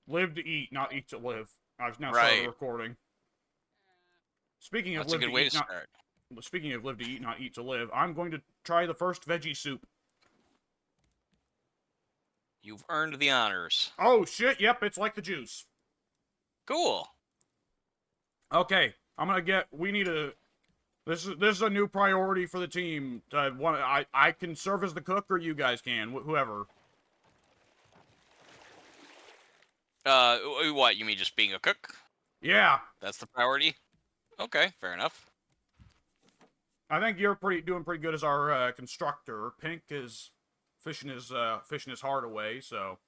Live to eat, not eat to live. I've now started Right. recording. Speaking of That's a live good to way eat, to not start. speaking of live to eat, not eat to live, I'm going to try the first veggie soup. You've earned the honors. Oh shit! Yep, it's like the juice. Cool. Okay, I'm gonna get. We need a. This is a new priority for the team. I can serve as the cook, or you guys can, whoever. What, you mean just being a cook? Yeah, That's the priority? Okay, fair enough. I think you're doing pretty good as our constructor. Pink is fishing his heart away. So,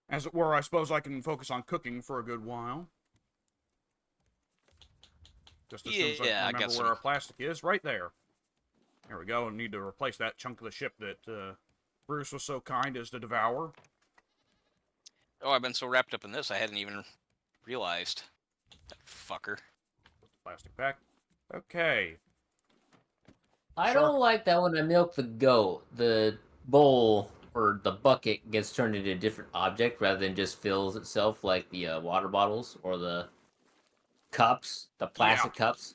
as it were, I suppose I can focus on cooking for a good while. Just as soon as I Yeah, I remember got where some. our plastic is, right there. There we go. Need to replace that chunk of the ship that Bruce was so kind as to devour. Oh, I've been so wrapped up in this, I hadn't even realized. That fucker. Put the plastic back. Okay. I Shark. don't like that when I milk the goat, the bowl or the bucket gets turned into a different object rather than just fills itself like the water bottles or the cups, the Yeah. plastic cups.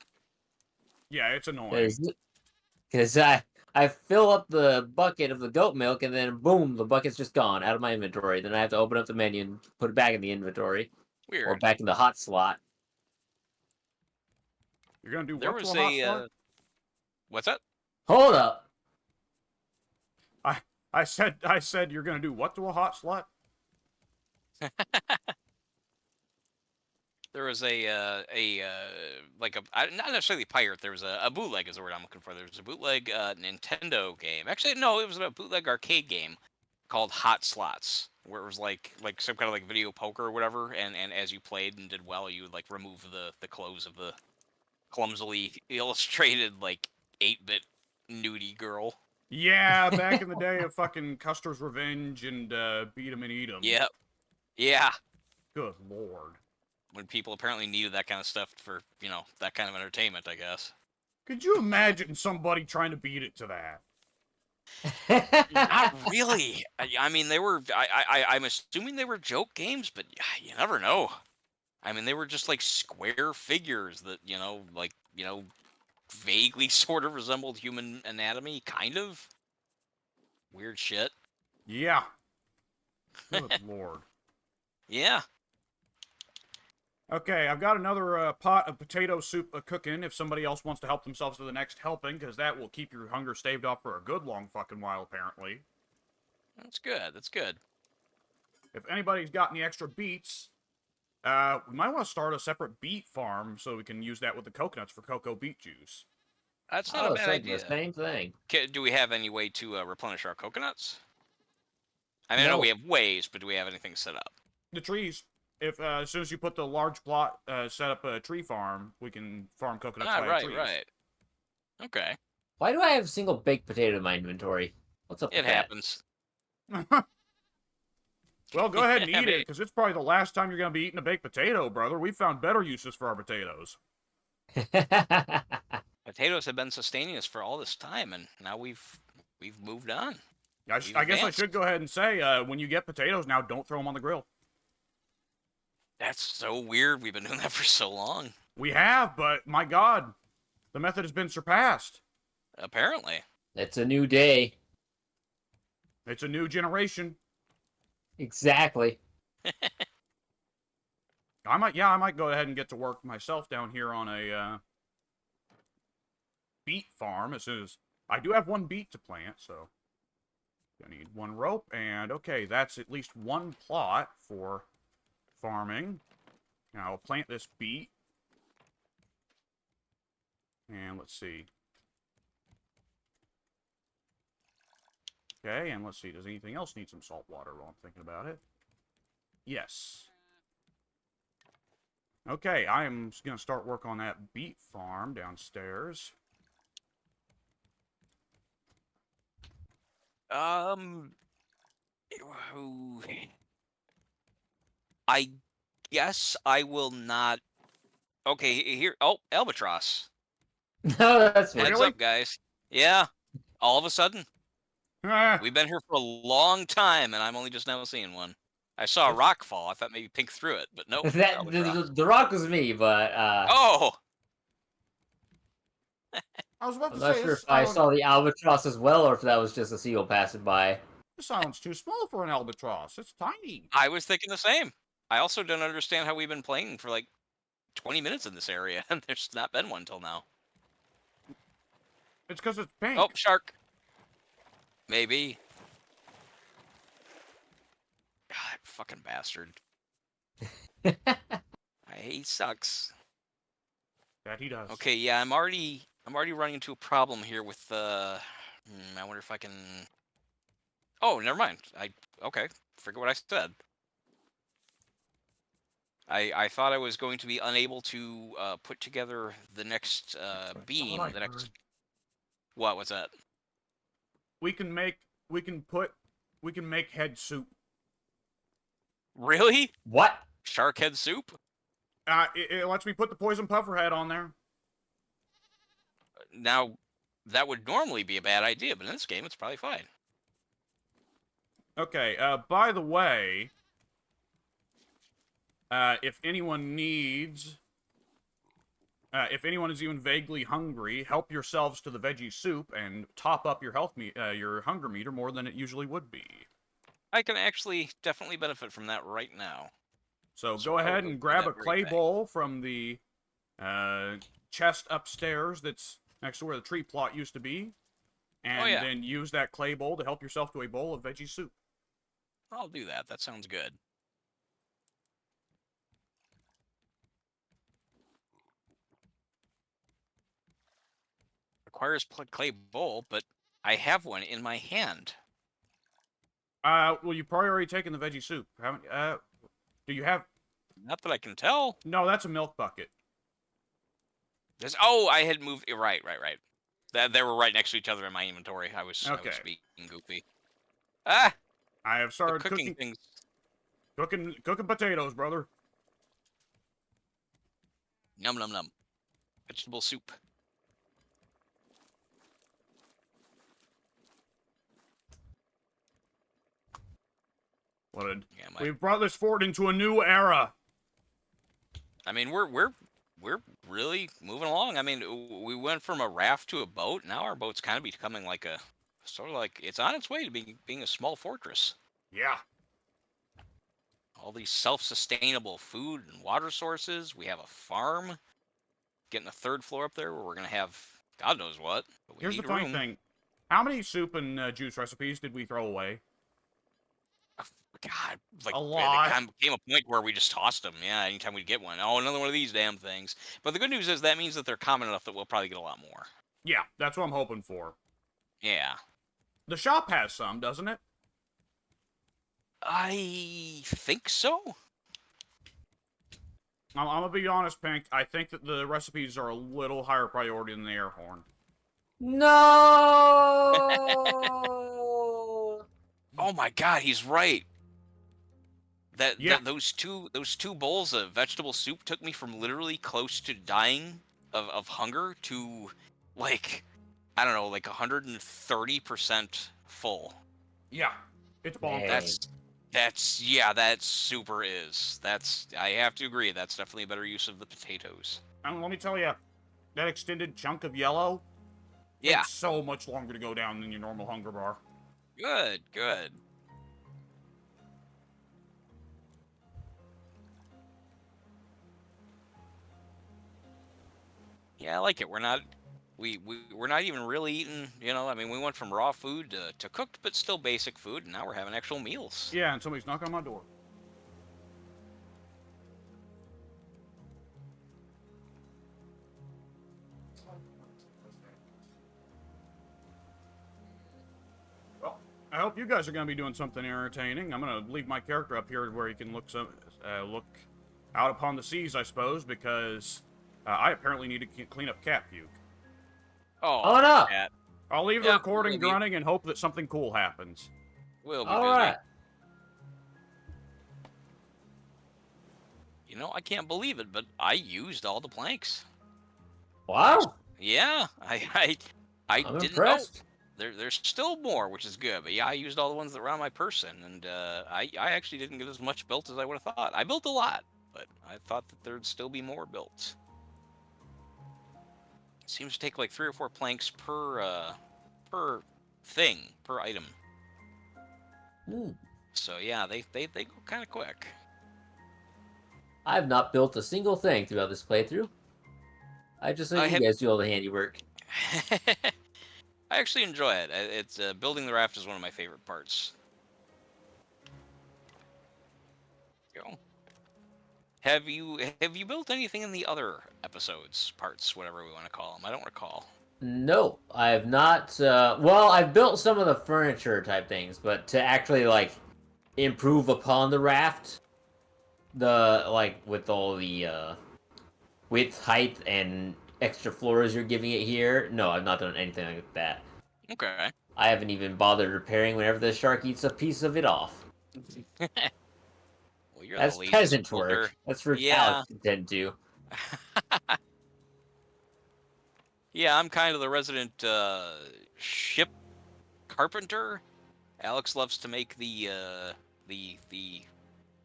Yeah, it's annoying. Because I fill up the bucket of the goat milk and then boom, the bucket's just gone out of my inventory. Then I have to open up the menu and put it back in the inventory or Weird. back in the hot slot. You're gonna do There what to was a hot a. slot? What's that? Hold up. I I said you're gonna do what to a hot slot? There was like not necessarily pirate. There was a bootleg is the word I'm looking for. There was a bootleg Nintendo game. Actually, no, it was a bootleg arcade game called Hot Slots, where it was like some kind of like video poker or whatever. And as you played and did well, you would like remove the clothes of the clumsily illustrated like 8-bit nudie girl. Yeah, back in the day of fucking Custer's Revenge and Beat 'em and Eat 'em. Yep. Yeah. Good lord. When people apparently needed that kind of stuff for that kind of entertainment, I guess. Could you imagine somebody trying to beat it to that? Not really. I mean, they were. I'm assuming they were joke games, but you never know. I mean, they were just like square figures that vaguely sort of resembled human anatomy, kind of weird shit. Yeah. Good lord. Yeah. Okay, I've got another pot of potato soup cooking if somebody else wants to help themselves to the next helping, because that will keep your hunger staved off for a good long fucking while, apparently. That's good. That's good. If anybody's got any extra beets, we might want to start a separate beet farm so we can use that with the coconuts for cocoa beet juice. That's I not a was bad thinking the idea. same thing. Do we have any way to replenish our coconuts? I mean, I know No. we have ways, but do we have anything set up? The trees. If as soon as you put the large plot, set up a tree farm, we can farm coconuts via Right, trees. right. Okay. Why do I have a single baked potato in my inventory? What's up It with happens. Well, go ahead and I eat mean, it, because it's probably the last time you're going to be eating a baked potato, brother. We've found better uses for our potatoes. that? potatoes have been sustaining us for all this time, and now we've moved on. I guess I advanced. should go ahead and say, when you get potatoes now, don't throw them on the grill. That's so weird. We've been doing that for so long. We have, but my God, the method has been surpassed. Apparently. It's a new day. It's a new generation. Exactly. I might go ahead and get to work myself down here on a beet farm as soon as I do have one beet to plant, so I need one rope, and okay, that's at least one plot for farming. Now I'll plant this beet, and let's see. Okay, and let's see, does anything else need some salt water while I'm thinking about it? Yes. Okay, I am going to start work on that beet farm downstairs. I guess I will not. Okay, here. Oh, albatross. No, that's Heads Really? up, guys. Yeah. All of a sudden, Ah, we've been here for a long time, and I'm only just now seeing one. I saw a rock fall. I thought maybe Pink threw it, but nope. That Albatross. the rock was me, but Oh, I was about I'm to not say sure if I saw the albatross as well, or if that was just a seal passing by. this island's too small for an albatross. It's tiny. I was thinking the same. I also don't understand how we've been playing for like 20 minutes in this area, and there's not been one till now. It's because it's pink. Oh, shark. Maybe. God, fucking bastard. He sucks. That he does. Okay, yeah, I'm already running into a problem here with I wonder if I can. Oh, never mind. Okay. Forget what I said. I thought I was going to be unable to put together the next beam. The next. What was that? We can make head soup. Really? What? Shark head soup? It lets me put the poison puffer head on there. Now, that would normally be a bad idea, but in this game, it's probably fine. Okay, by the way, if anyone needs, if anyone is even vaguely hungry, help yourselves to the veggie soup and top up your your hunger meter more than it usually would be. I can actually definitely benefit from that right now. So So go I'll ahead go and do grab that a very clay thing. bowl from the chest upstairs that's next to where the tree plot used to be, and yeah. then use that clay bowl to help yourself to a bowl of veggie soup. I'll do that. That sounds good. Requires clay bowl, but I have one in my hand. Well, you've probably already taken the veggie soup, haven't you? Do you have... Not that I can tell. No, that's a milk bucket. Oh, I had moved. Right. They were right next to each other in my inventory. I was Okay. being goofy. Ah, I have the started cooking things. cooking potatoes, brother. Num num num. Vegetable soup. Yeah, We've brought this fort into a new era. I mean, we're really moving along. I mean, we went from a raft to a boat. Now our boat's kind of becoming like a sort of like it's on its way to being a small fortress. Yeah. All these self-sustainable food and water sources. We have a farm. Getting a third floor up there where we're gonna have God knows what. But we Here's the need funny room. thing. How many soup and juice recipes did we throw away? God, like A it lot. came a point where we just tossed them. Yeah, anytime we'd get one. Oh, another one of these damn things. But the good news is that means that they're common enough that we'll probably get a lot more. Yeah, that's what I'm hoping for. Yeah. The shop has some, doesn't it? I think so. I'm gonna be honest, Pink. I think that the recipes are a little higher priority than the air horn. No. Oh my God, he's right. Yeah. Those two bowls of vegetable soup took me from literally close to dying of hunger to like I don't know, like 130% full. Yeah. It's bonkers. Dang. That super is. I have to agree, that's definitely a better use of the potatoes. And let me tell you, that extended chunk of yellow Yeah. takes so much longer to go down than your normal hunger bar. Good. Yeah, I like it. We're not even really eating, I mean, we went from raw food to cooked but still basic food, and now we're having actual meals. Yeah, and somebody's knocking on my door. Well, I hope you guys are going to be doing something entertaining. I'm going to leave my character up here where he can look out upon the seas, I suppose, because I apparently need to clean up cat puke. Oh no! Cat. I'll leave the Yeah, recording we'll be- running and hope that something cool happens. We'll be All busy. right. I can't believe it, but I used all the planks. Wow. Yeah, I I'm didn't impressed. there's still more, which is good. But yeah, I used all the ones that were on my person, and I actually didn't get as much built as I would have thought. I built a lot, but I thought that there'd still be more built. It seems to take like 3 or 4 planks per thing per item. Hmm. So yeah, they go kind of quick. I have not built a single thing throughout this playthrough. I just let I you have. guys do all the handiwork. I actually enjoy it. It's building the raft is one of my favorite parts. Go. Have you built anything in the other episodes, parts, whatever we want to call them? I don't recall. No, I have not. Well, I've built some of the furniture type things, but to actually like improve upon the raft, the like with all the width, height, and extra floors you're giving it here. No, I've not done anything like that. Okay. I haven't even bothered repairing whenever the shark eats a piece of it off. Well, you're the That's laziest peasant builder. work. That's for Yeah. cows to tend to. Yeah, I'm kind of the resident ship carpenter. Alex loves to make the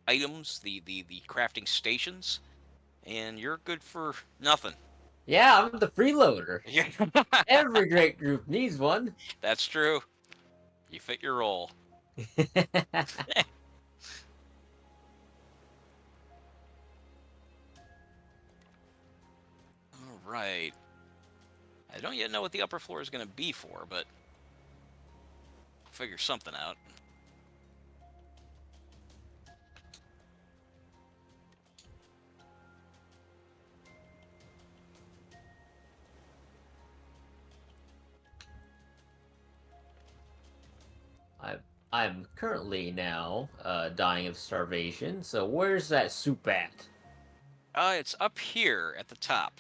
items, the crafting stations, and you're good for nothing. Yeah, I'm the freeloader. Yeah. Every great group needs one. That's true. You fit your role. All right. I don't yet know what the upper floor is going to be for, but I'll figure something out. I'm currently now dying of starvation. So where's that soup at? It's up here at the top,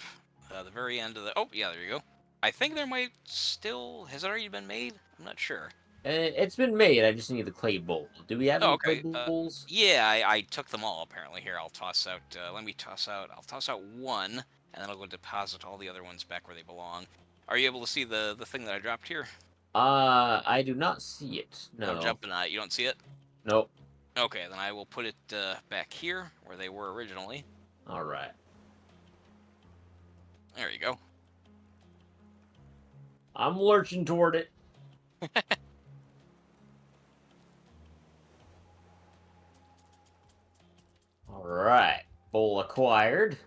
the very end of the. Oh, yeah, there you go. I think there might still. Has it already been made? I'm not sure. It's been made. I just need the clay bowl. Do we have Oh, any clay okay. bowls? Yeah, I took them all apparently. Here, I'll toss out. Let me toss out. I'll toss out one, and then I'll go deposit all the other ones back where they belong. Are you able to see the thing that I dropped here? I do not see it. I'm No. jumping. You don't see it? Nope. Okay, then I will put it back here where they were originally. All right. There you go. I'm lurching toward it. All right. Bowl acquired.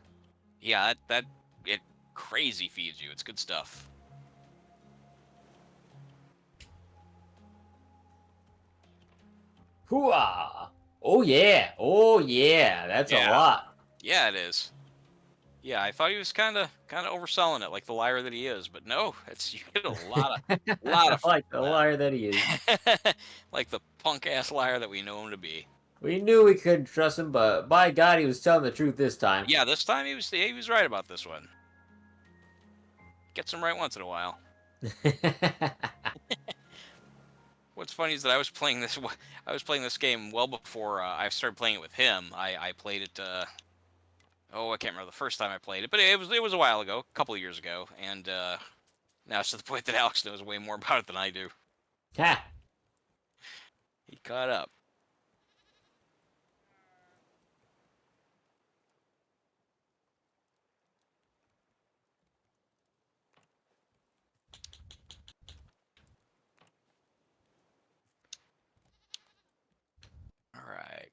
Yeah, that it crazy feeds you. It's good stuff. Hooah! Oh yeah! Oh yeah! That's a Yeah. lot. Yeah, it is. Yeah, I thought he was kind of overselling it, like the liar that he is. But no, it's you get a lot of I food like for the liar that he is. that. Like the punk ass liar that we know him to be. We knew we couldn't trust him, but by God, he was telling the truth this time. Yeah, this time he was right about this one. Gets him right once in a while. What's funny is that I was playing this game well before I started playing it with him. I played it. I can't remember the first time I played it, but it was a while ago, a couple of years ago, and now it's to the point that Alex knows way more about it than I do. Ha! He caught up. All right.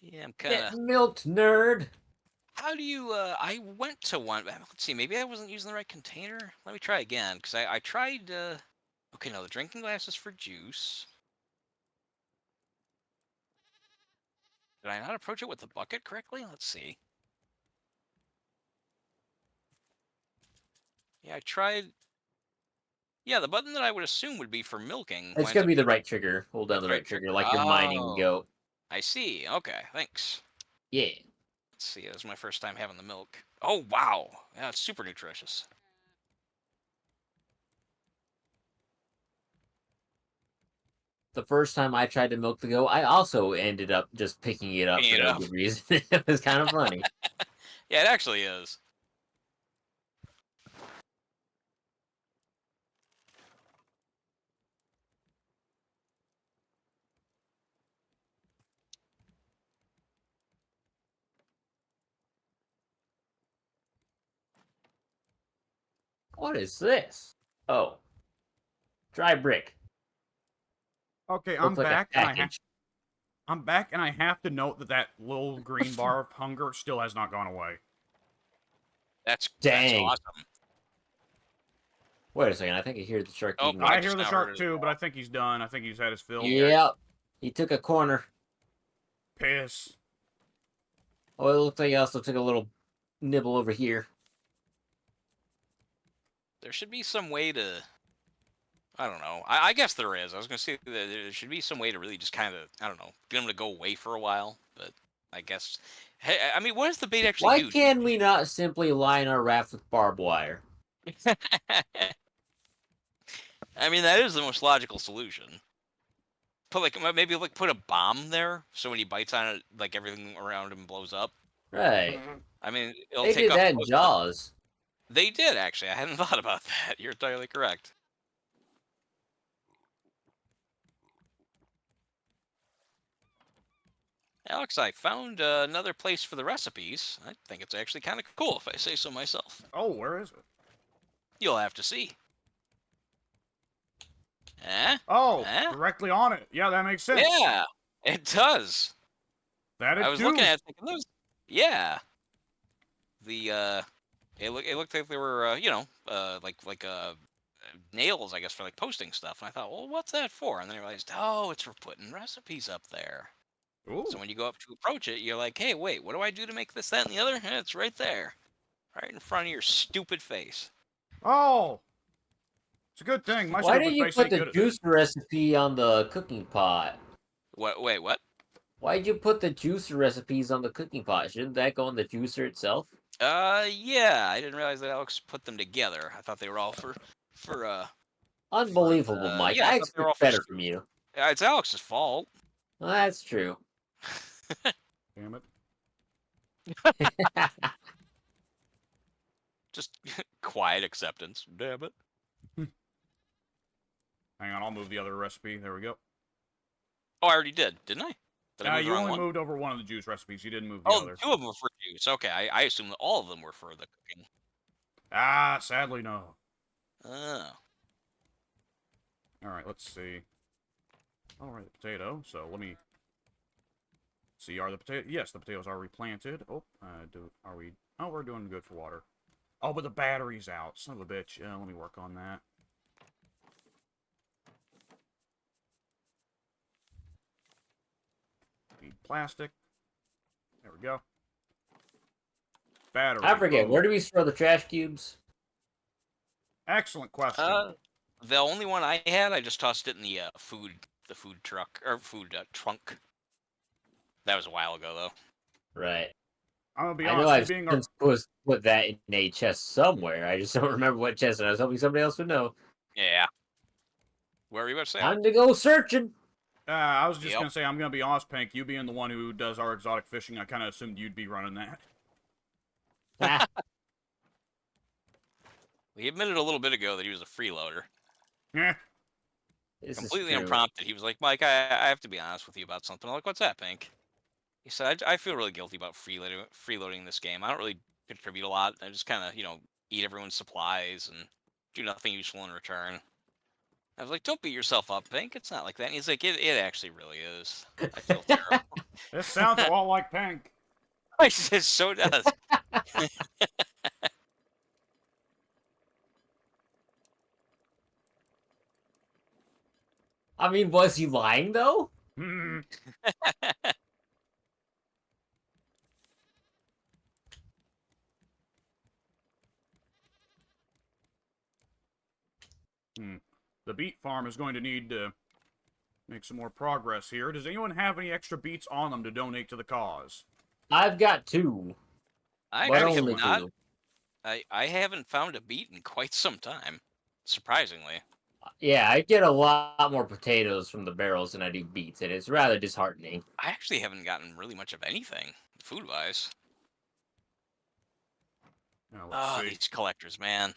Yeah, I'm kind Get of. milked, nerd. How do you? I went to one. Let's see. Maybe I wasn't using the right container. Let me try again, because I tried. Okay, no, the drinking glass is for juice. Did I not approach it with the bucket correctly? Let's see. Yeah, I tried. Yeah, the button that I would assume would be for milking It's winds gonna up be the being right trigger. Hold down the the right right trigger, trigger. like you're mining Oh, goat. I see. Okay, thanks. Yeah. Let's see. This is my first time having the milk. Oh, wow. Yeah, it's super nutritious. The first time I tried to milk the goat, I also ended up just picking it up Picking for it no up. good reason. It was kind of funny. Yeah, it actually is. What is this? Oh, dry brick. Okay, Looks like a package. I'm back, and I have to note that that little green bar of hunger still has not gone away. That's Dang. awesome. Wait a second. I think I hear the shark Oh, eating. I I me. hear just the now shark heard it. too, but I think he's done. I think he's had his fill. Yep. He took a corner. Piss. Oh, it looks like he also took a little nibble over here. There should be some way to. I don't know. I guess there is. I was gonna say that there should be some way to really just kind of, I don't know, get them to go away for a while. But I guess. Hey, I mean, what does the bait actually Why do? can we not simply line our raft with barbed wire? I mean, that is the most logical solution. Put maybe put a bomb there, so when he bites on it, like everything around him blows up. Right. I mean, it'll They take did off that in most of the- Jaws. They did actually. I hadn't thought about that. You're entirely correct. Alex, I found another place for the recipes. I think it's actually kind of cool, if I say so myself. Oh, where is it? You'll have to see. Eh? Oh, Eh? directly on it. Yeah, that makes sense. Yeah, it does. That it I was do. looking at it thinking, those. Yeah. The it looked like they were nails, I guess, for like posting stuff. And I thought, well, what's that for? And then I realized, oh, it's for putting recipes up there. Ooh. So when you go up to approach it, you're like, hey, wait, what do I do to make this, that, and the other? Eh, it's right there, right in front of your stupid face. Oh. It's a good thing. My Why stupid didn't you face put ain't the good at juice this. recipe on the cooking pot? What? Wait, what? Why'd you put the juicer recipes on the cooking pot? Shouldn't that go in the juicer itself? Yeah, I didn't realize that Alex put them together. I thought they were all for Unbelievable, Mike. yeah, I I thought they were all expect for. better from you. It's Alex's fault. Well, that's true. Damn it. Just quiet acceptance. Damn it. Hang on, I'll move the other recipe. There we go. Oh, I already did, didn't I? Did I move the You wrong only one? moved over one of the juice recipes. You didn't move the Oh, other. two of them were for juice. Okay, I assume that all of them were for the cooking. Ah, sadly no. Oh. All right, let's see. All right, the potato. So let me see. Are the potato? Yes, the potatoes are replanted. Oh, are we? Oh, we're doing good for water. Oh, but the battery's out. Son of a bitch. Let me work on that. Need plastic. There we go. Battery. I forget. boom. Where do we store the trash cubes? Excellent question. The only one I had, I just tossed it in the food truck or food trunk. That was a while ago, though. Right. I'm gonna be I honest. know I've being since put that in a chest somewhere. I just don't remember what chest, and I was hoping somebody else would know. Yeah. What were you about to say? Time to go searching. I was just Yep. gonna say, I'm gonna be honest, Pink. You being the one who does our exotic fishing, I kind of assumed you'd be running that. Ah, He admitted a little bit ago that he was a freeloader. Yeah. this Completely is true. unprompted. He was like, Mike, I have to be honest with you about something. I'm like, what's that, Pink? He said, I feel really guilty about freeloading this game. I don't really contribute a lot. I just kind of, eat everyone's supplies and do nothing useful in return. I was like, don't beat yourself up, Pink. It's not like that. And he's like, it actually really is. I feel terrible. This sounds a lot like Pink. I said, so does. I mean, was he lying though? Hmm. The beet farm is going to need to make some more progress here. Does anyone have any extra beets on them to donate to the cause? I've got two, I but actually only have not. two. I haven't found a beet in quite some time. Surprisingly. Yeah, I get a lot more potatoes from the barrels than I do beets, and it's rather disheartening. I actually haven't gotten really much of anything, food-wise. Now, let's Ah, see. these collectors, man.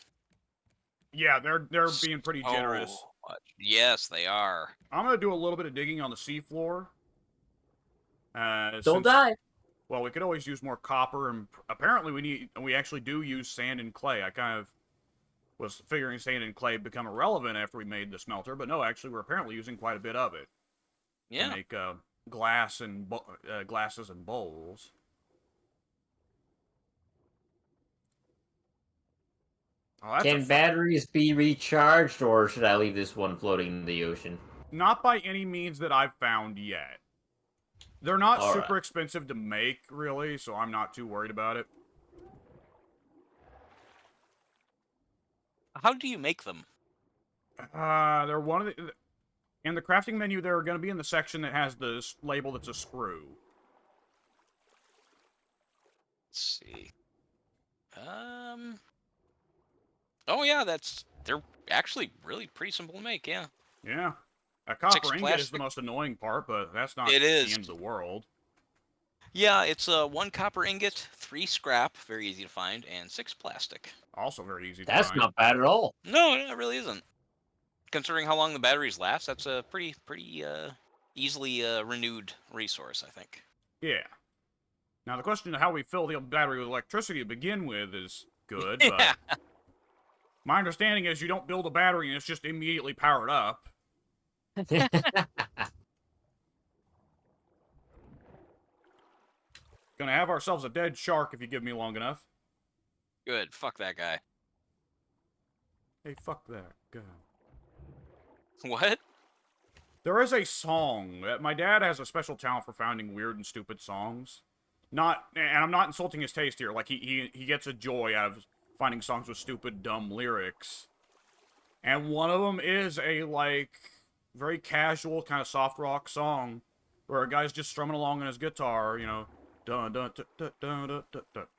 Yeah, they're being pretty generous. So much. Yes, they are. I'm gonna do a little bit of digging on the seafloor. Don't Since, die. well, we could always use more copper, and apparently we actually do use sand and clay. I kind of was figuring sand and clay become irrelevant after we made the smelter, but no, actually we're apparently using quite a bit of it to Yeah. make glasses and bowls. Oh, that's Can batteries be recharged, or should I leave this one floating in the ocean? not by any means that I've found yet. They're not All super right. expensive to make, really, so I'm not too worried about it. How do you make them? They're one of the in the crafting menu. They're going to be in the section that has the label that's a screw. Let's see. Oh yeah, they're actually really pretty simple to make. Yeah. Yeah, a copper 6 ingot is the plastic. most annoying part, but that's not It the is. end of the world. Yeah, it's 1 copper ingot, 3 scrap, very easy to find, and 6 plastic. Also very easy to That's find. not bad at all. No, it really isn't. Considering how long the batteries last, that's a pretty easily renewed resource, I think. Yeah. Now the question of how we fill the battery with electricity to begin with is good, Yeah. but my understanding is you don't build a battery and it's just immediately powered up. Gonna have ourselves a dead shark if you give me long enough. Good. Fuck that guy. Hey, fuck that guy. What? There is a song. My dad has a special talent for finding weird and stupid songs. Not, and I'm not insulting his taste here. Like he gets a joy out of finding songs with stupid, dumb lyrics. And one of them is a like very casual kind of soft rock song where a guy's just strumming along on his guitar, you know, dun dun dun dun dun dun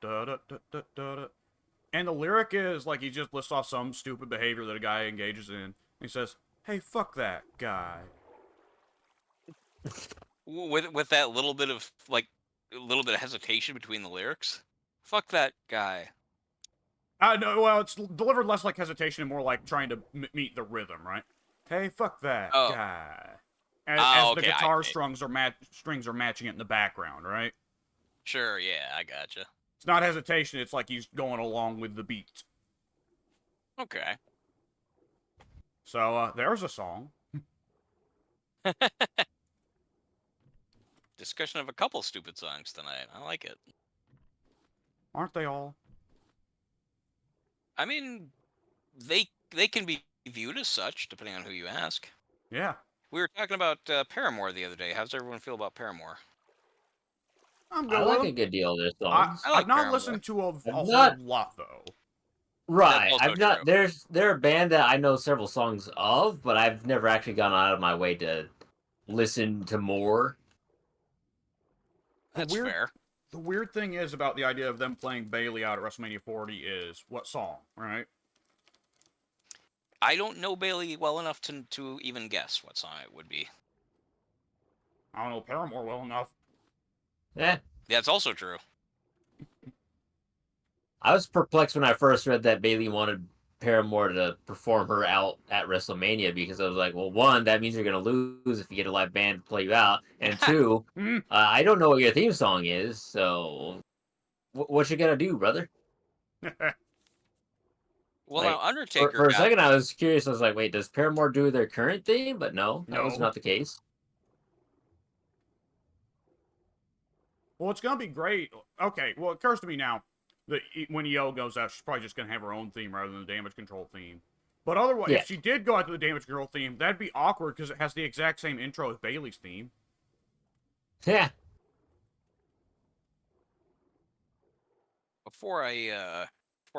dun dun dun dun dun. And the lyric is like he just lists off some stupid behavior that a guy engages in. He says, "Hey, fuck that guy." With that little bit of a little bit of hesitation between the lyrics. Fuck that guy. No, well, it's delivered less like hesitation and more like trying to meet the rhythm, right? Hey, fuck that Oh. guy. Oh, As the okay, guitar strings are matching it in the background, right? Sure, yeah, I gotcha. It's not hesitation. It's like he's going along with the beat. Okay. So there's a song. Discussion of a couple stupid songs tonight. I like it. Aren't they all? I mean, they can be viewed as such, depending on who you ask. Yeah. We were talking about Paramore the other day. How's everyone feel about Paramore? I'm good I with like them. a good deal of their songs. I like I've not Paramore. listened to a whole not- lot, though. Right. also I've not. true. They're a band that I know several songs of, but I've never actually gone out of my way to listen to more. That's weird- fair. The weird thing is about the idea of them playing Bailey out at WrestleMania 40 is what song, right? I don't know Bailey well enough to even guess what song it would be. I don't know Paramore well enough. Yeah. That's also true. I was perplexed when I first read that Bailey wanted Paramore to perform her out at WrestleMania because I was like, well, one, that means you're going to lose if you get a live band to play you out. And two, I don't know what your theme song is, so what you going to do, brother? Well, Like, now Undertaker For a got- second, I was curious. I was like, wait, does Paramore do their current theme? But no, that was No. not the case. Well, it's gonna be great. Okay, well, it occurs to me now that when EO goes out, she's probably just gonna have her own theme rather than the Damage Control theme. But otherwise, Yeah. if she did go out to the Damage Control theme, that'd be awkward because it has the exact same intro as Bailey's theme. Yeah. Before I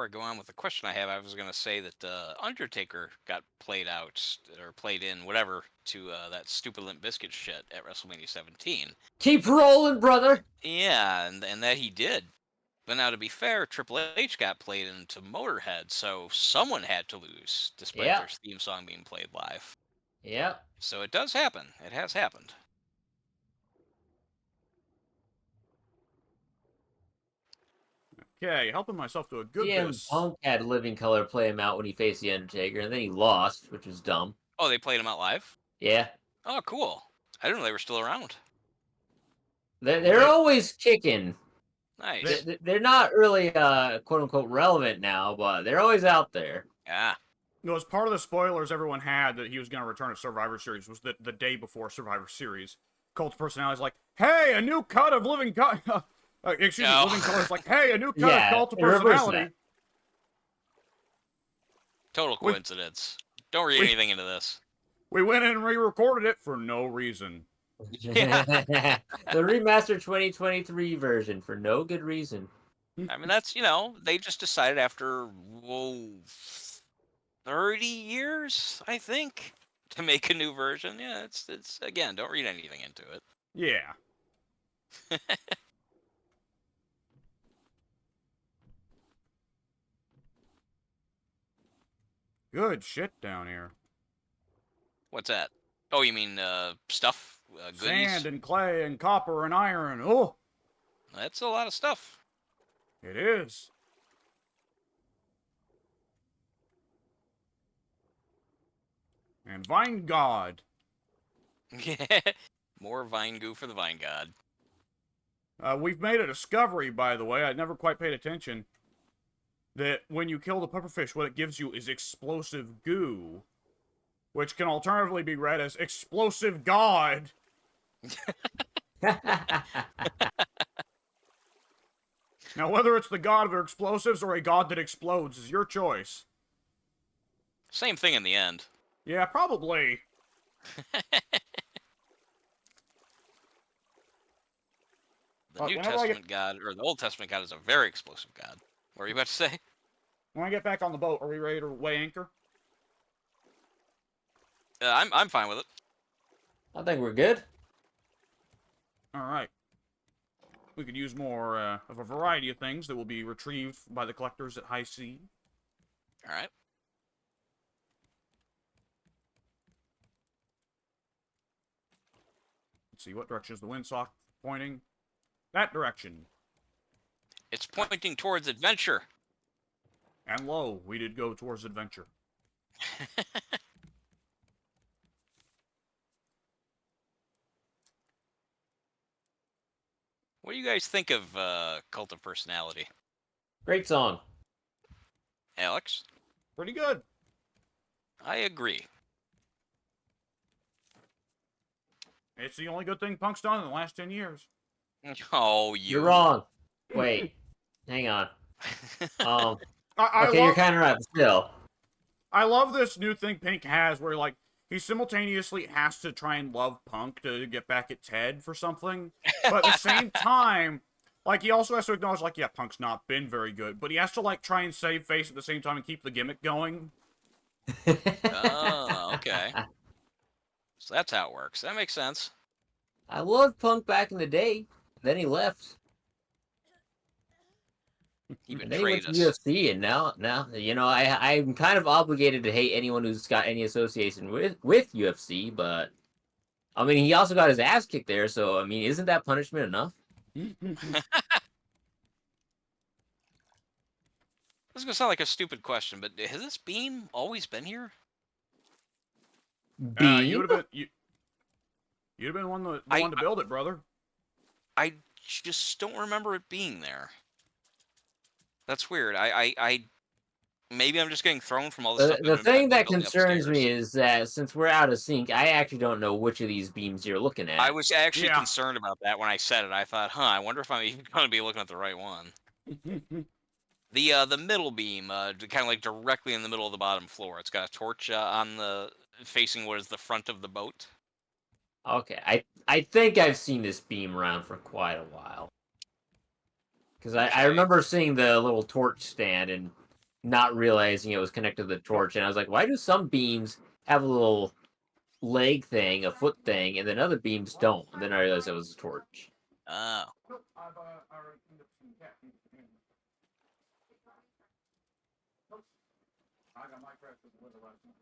go on with the question I have, I was gonna say that Undertaker got played out or played in whatever to that stupid Limp Bizkit shit at WrestleMania 17. Keep rolling, brother. Yeah, and that he did. But now, to be fair, Triple H got played into Motorhead, so someone had to lose, despite Yeah. their theme song being played live. Yeah. So it does happen. It has happened. Okay, helping myself to a good bit CM of... Punk had Living Color play him out when he faced the Undertaker, and then he lost, which was dumb. Oh, they played him out live? Yeah, Oh, cool. I didn't know they were still around. they're always kicking. Nice. They're not really quote unquote relevant now, but they're always out there. Yeah. You know, as part of the spoilers everyone had that he was going to return at Survivor Series was the day before Survivor Series. Cult of Personality's like, hey, a new cut of Living Cut. Excuse me, Living Color's like, hey, a new cut of Cult of Personality. Total coincidence. Don't read anything into this. We went in and re-recorded it for no reason. Yeah. The remastered 2023 version for no good reason. I mean, that's, you know, they just decided after, 30 years, I think, to make a new version. Yeah, it's again, don't read anything into it. Yeah. Good shit down here. What's that? Oh, you mean stuff? Goodies? Sand and clay and copper and iron. Oh, That's a lot of stuff. it is. And Vine God. Yeah. More vine goo for the vine god. We've made a discovery, by the way. I never quite paid attention. That when you kill the pufferfish, what it gives you is explosive goo. Which can alternatively be read as explosive God. Now, whether it's the god of explosives or a god that explodes is your choice. Same thing in the end. Yeah, probably. The New Testament God, or the Old Testament God, is a very explosive God. What were you about to say? When I get back on the boat, are we ready to weigh anchor? I'm fine with it. I think we're good. Alright. We could use more of a variety of things that will be retrieved by the collectors at high sea. All right. Let's see, what direction is the windsock pointing? That direction. It's pointing towards adventure. And lo, we did go towards adventure. What do you guys think of Cult of Personality? Great song. Alex? Pretty good. I agree. It's the only good thing Punk's done in the last 10 years. Oh, You're wrong. Wait. Hang on. I Okay, love, you're kind of right, but still. I love this new thing Pink has where, like, he simultaneously has to try and love Punk to get back at Ted for something. But at the same time, like, he also has to acknowledge, like, yeah, Punk's not been very good. But he has to, like, try and save face at the same time and keep the gimmick going. Oh, okay. So that's how it works. That makes sense. I loved Punk back in the day. Then he left. He And then he went betrayed to us. UFC, and now, you know, I'm kind of obligated to hate anyone who's got any association with UFC. But I mean, he also got his ass kicked there, so I mean, isn't that punishment enough? This is gonna sound like a stupid question, but has this beam always been here? Beam? You'd have been one the one to build it, brother. I just don't remember it being there. That's weird. I maybe I'm just getting thrown from all the stuff. The thing that concerns me upstairs. is that since we're out of sync, I actually don't know which of these beams you're looking at. I was actually concerned about that when I said it. I thought, I wonder if I'm even going to be looking at the right one. The middle beam, kind of like directly in the middle of the bottom floor. It's got a torch on the facing what is the front of the boat. Okay, I think I've seen this beam around for quite a while. Because I remember seeing the little torch stand and not realizing it was connected to the torch, and I was like, why do some beams have a little leg thing, a foot thing, and then other beams don't? And then I realized it was a torch. Oh. I got my crash with the weather last night.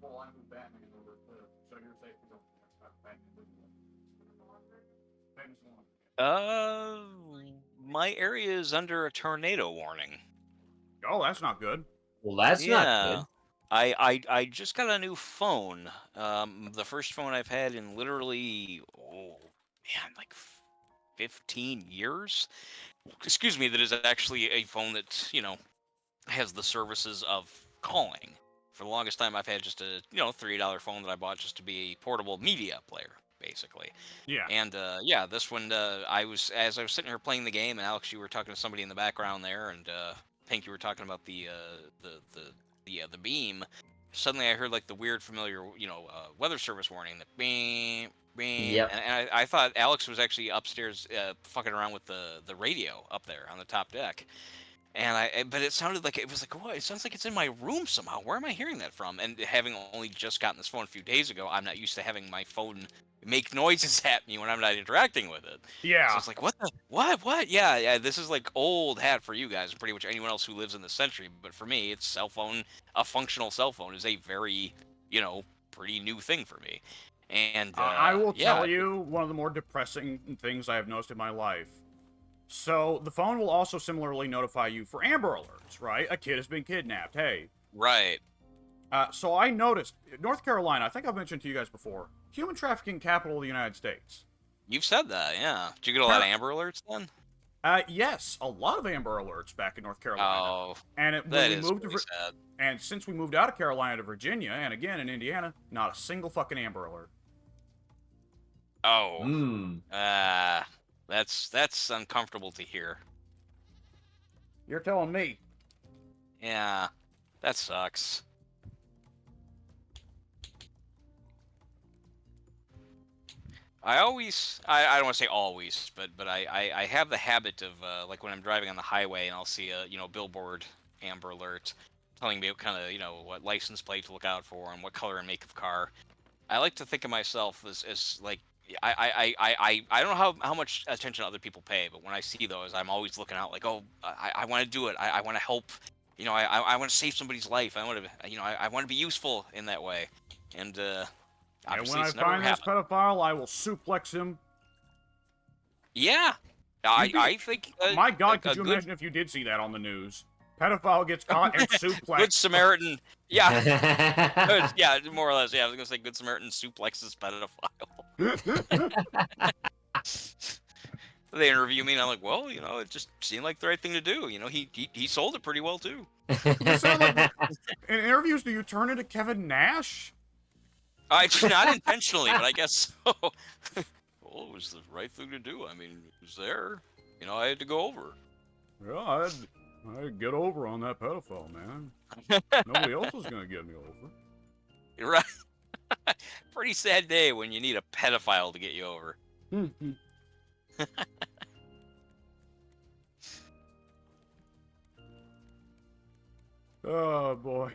Well, I moved Batman over to, so you're safe to go. Batman. Famous one. Uh, my area is under a tornado warning. Oh, that's not good. Well, that's not Yeah. good. I just got a new phone. The first phone I've had in literally, oh man, like 15 years. Excuse me, that is actually a phone that, has the services of calling. For the longest time, I've had just a, $3 phone that I bought just to be a portable media player, basically. Yeah. And yeah, this one, as I was sitting here playing the game, and Alex, you were talking to somebody in the background there, and Pink, you were talking about the beam. Suddenly, I heard like the weird, familiar, weather service warning, that beam, beam, Yep. and I thought Alex was actually upstairs fucking around with the radio up there on the top deck. But it sounded like it was like, what? It sounds like it's in my room somehow. Where am I hearing that from? And having only just gotten this phone a few days ago, I'm not used to having my phone make noises at me when I'm not interacting with it. So Yeah. it's like, what the, what? Yeah, yeah. This is like old hat for you guys, and pretty much anyone else who lives in this century. But for me, it's cell phone. A functional cell phone is a very, pretty new thing for me. And I will yeah, tell you one of the more depressing things I have noticed in my life. So the phone will also similarly notify you for Amber Alerts, right? A kid has been kidnapped. Hey. right. So I noticed North Carolina. I think I've mentioned to you guys before. Human trafficking capital of the United States. You've said that, yeah. Did you get a lot of Amber Alerts then? Yes, a lot of Amber Alerts back in North Carolina. Oh, And when that we is moved really to sad. and since we moved out of Carolina to Virginia, and again in Indiana, not a single fucking Amber Alert. Oh, Hmm. that's uncomfortable to hear. You're telling me. Yeah, that sucks. I don't want to say always, but I have the habit of like when I'm driving on the highway and I'll see a billboard Amber Alert telling me what kind of what license plate to look out for and what color and make of car. I like to think of myself as like I don't know how much attention other people pay, but when I see those, I'm always looking out like, oh, I want to do it. I want to help. I want to save somebody's life. I want to I want to be useful in that way. And And obviously, when I it's never find this happened. pedophile, I will suplex him. Yeah, You'd be, I think my God, could a you good imagine if you did see that on the news? Pedophile gets caught and suplexed. good Samaritan. Yeah, yeah, more or less. Yeah, I was gonna say good Samaritan suplexes pedophile. They interview me, and I'm like, well, it just seemed like the right thing to do. He sold it pretty well too. You sound like in interviews, do you turn into Kevin Nash? It's not intentionally, but I guess so. Well, it was the right thing to do. I mean, it was there. I had to go over. Yeah, I'd get over on that pedophile, man. Nobody else is gonna get me over. Right. Pretty sad day when you need a pedophile to get you over. Oh boy.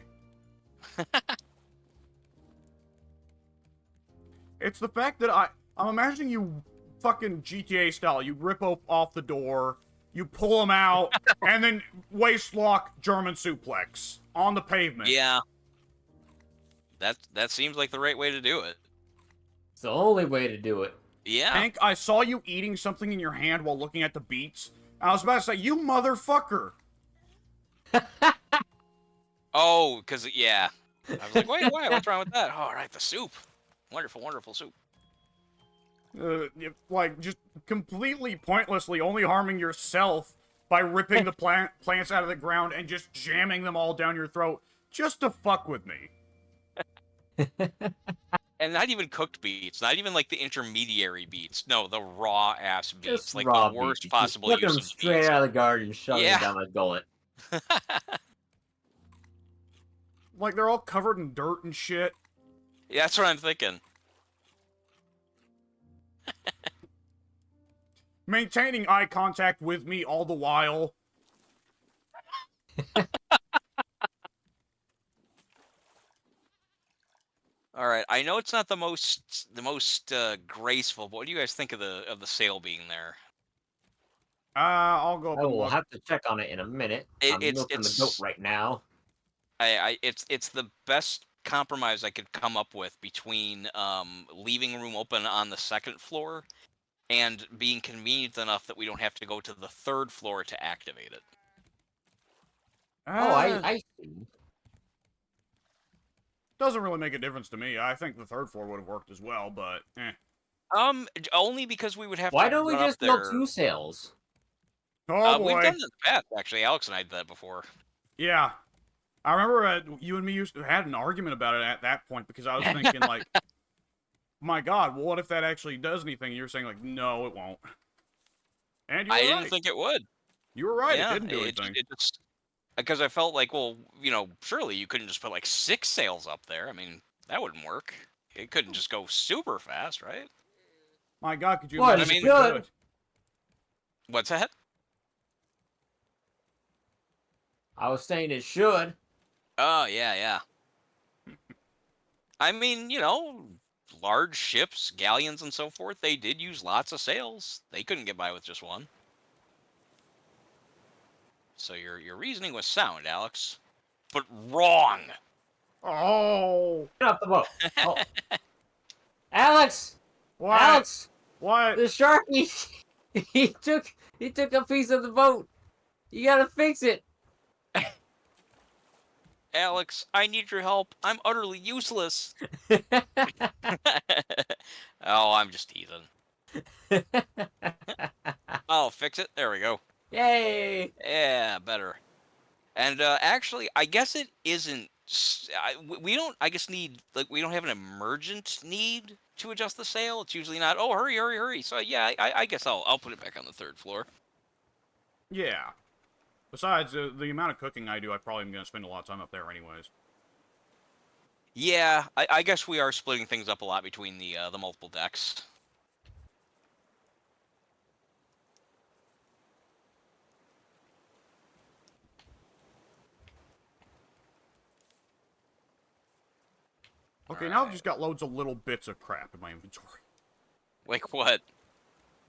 It's the fact that I'm imagining you fucking GTA style. You rip off the door, you pull them out, and then waist lock German suplex on the pavement. Yeah. That seems like the right way to do it. It's the only way to do it. Yeah. Hank, I saw you eating something in your hand while looking at the beats. I was about to say, you motherfucker. Oh, because yeah. I was like, wait, why? What's wrong with that? All right, the soup. Wonderful, wonderful soup. Like, just completely pointlessly only harming yourself by ripping the plants out of the ground and just jamming them all down your throat just to fuck with me. And not even cooked beets, not even like the intermediary beets. No, the raw ass beets, Just like raw the worst beef. possible Just use them of straight beets. out of the garden, shoving Yeah. it down my gullet. Like, they're all covered in dirt and shit. Yeah, that's what I'm thinking. Maintaining eye contact with me all the while. All right, I know it's not the most graceful, but what do you guys think of the sail being there? I'll go up I and will look. have to check on it in a minute. I'm milking the goat right now. It's the best compromise I could come up with between leaving room open on the second floor and being convenient enough that we don't have to go to the 3rd floor to activate it. Oh, I see. Doesn't really make a difference to me. I think the 3rd floor would have worked as well, but Only because we would have Why to don't we run up just build there. 2 sails? Oh We've boy. done this in the past, actually. Alex and I did that before. Yeah. I remember you and me had an argument about it at that point because I was thinking like, my God, well, what if that actually does anything? And you were saying like, no, it won't. And you were I didn't right. think it would. You were right. Yeah, It didn't do anything. it just because I felt like, well, surely you couldn't just put like 6 sails up there. I mean, that wouldn't work. It couldn't just go super fast, right? My God, could you Well, imagine it if should. could? What's that? I was saying it should. Oh, yeah. I mean, large ships, galleons, and so forth, they did use lots of sails. They couldn't get by with just one. So your reasoning was sound, Alex, but wrong. Oh. Get off the boat. Oh. Alex! What? Alex! What? The sharky! he took a piece of the boat. You gotta fix it. Alex, I need your help. I'm utterly useless. Oh, I'm just teasing. I'll fix it. There we go. Yay! Yeah, better. And actually, I guess it isn't. We don't. I guess we don't have an emergent need to adjust the sail. It's usually not. Oh, hurry, hurry, hurry. So yeah, I guess I'll put it back on the 3rd floor. Yeah. Besides, the amount of cooking I do, I probably am going to spend a lot of time up there anyways. Yeah, I guess we are splitting things up a lot between the multiple decks. Okay, now I've just got loads of little bits of crap in my inventory. Like what?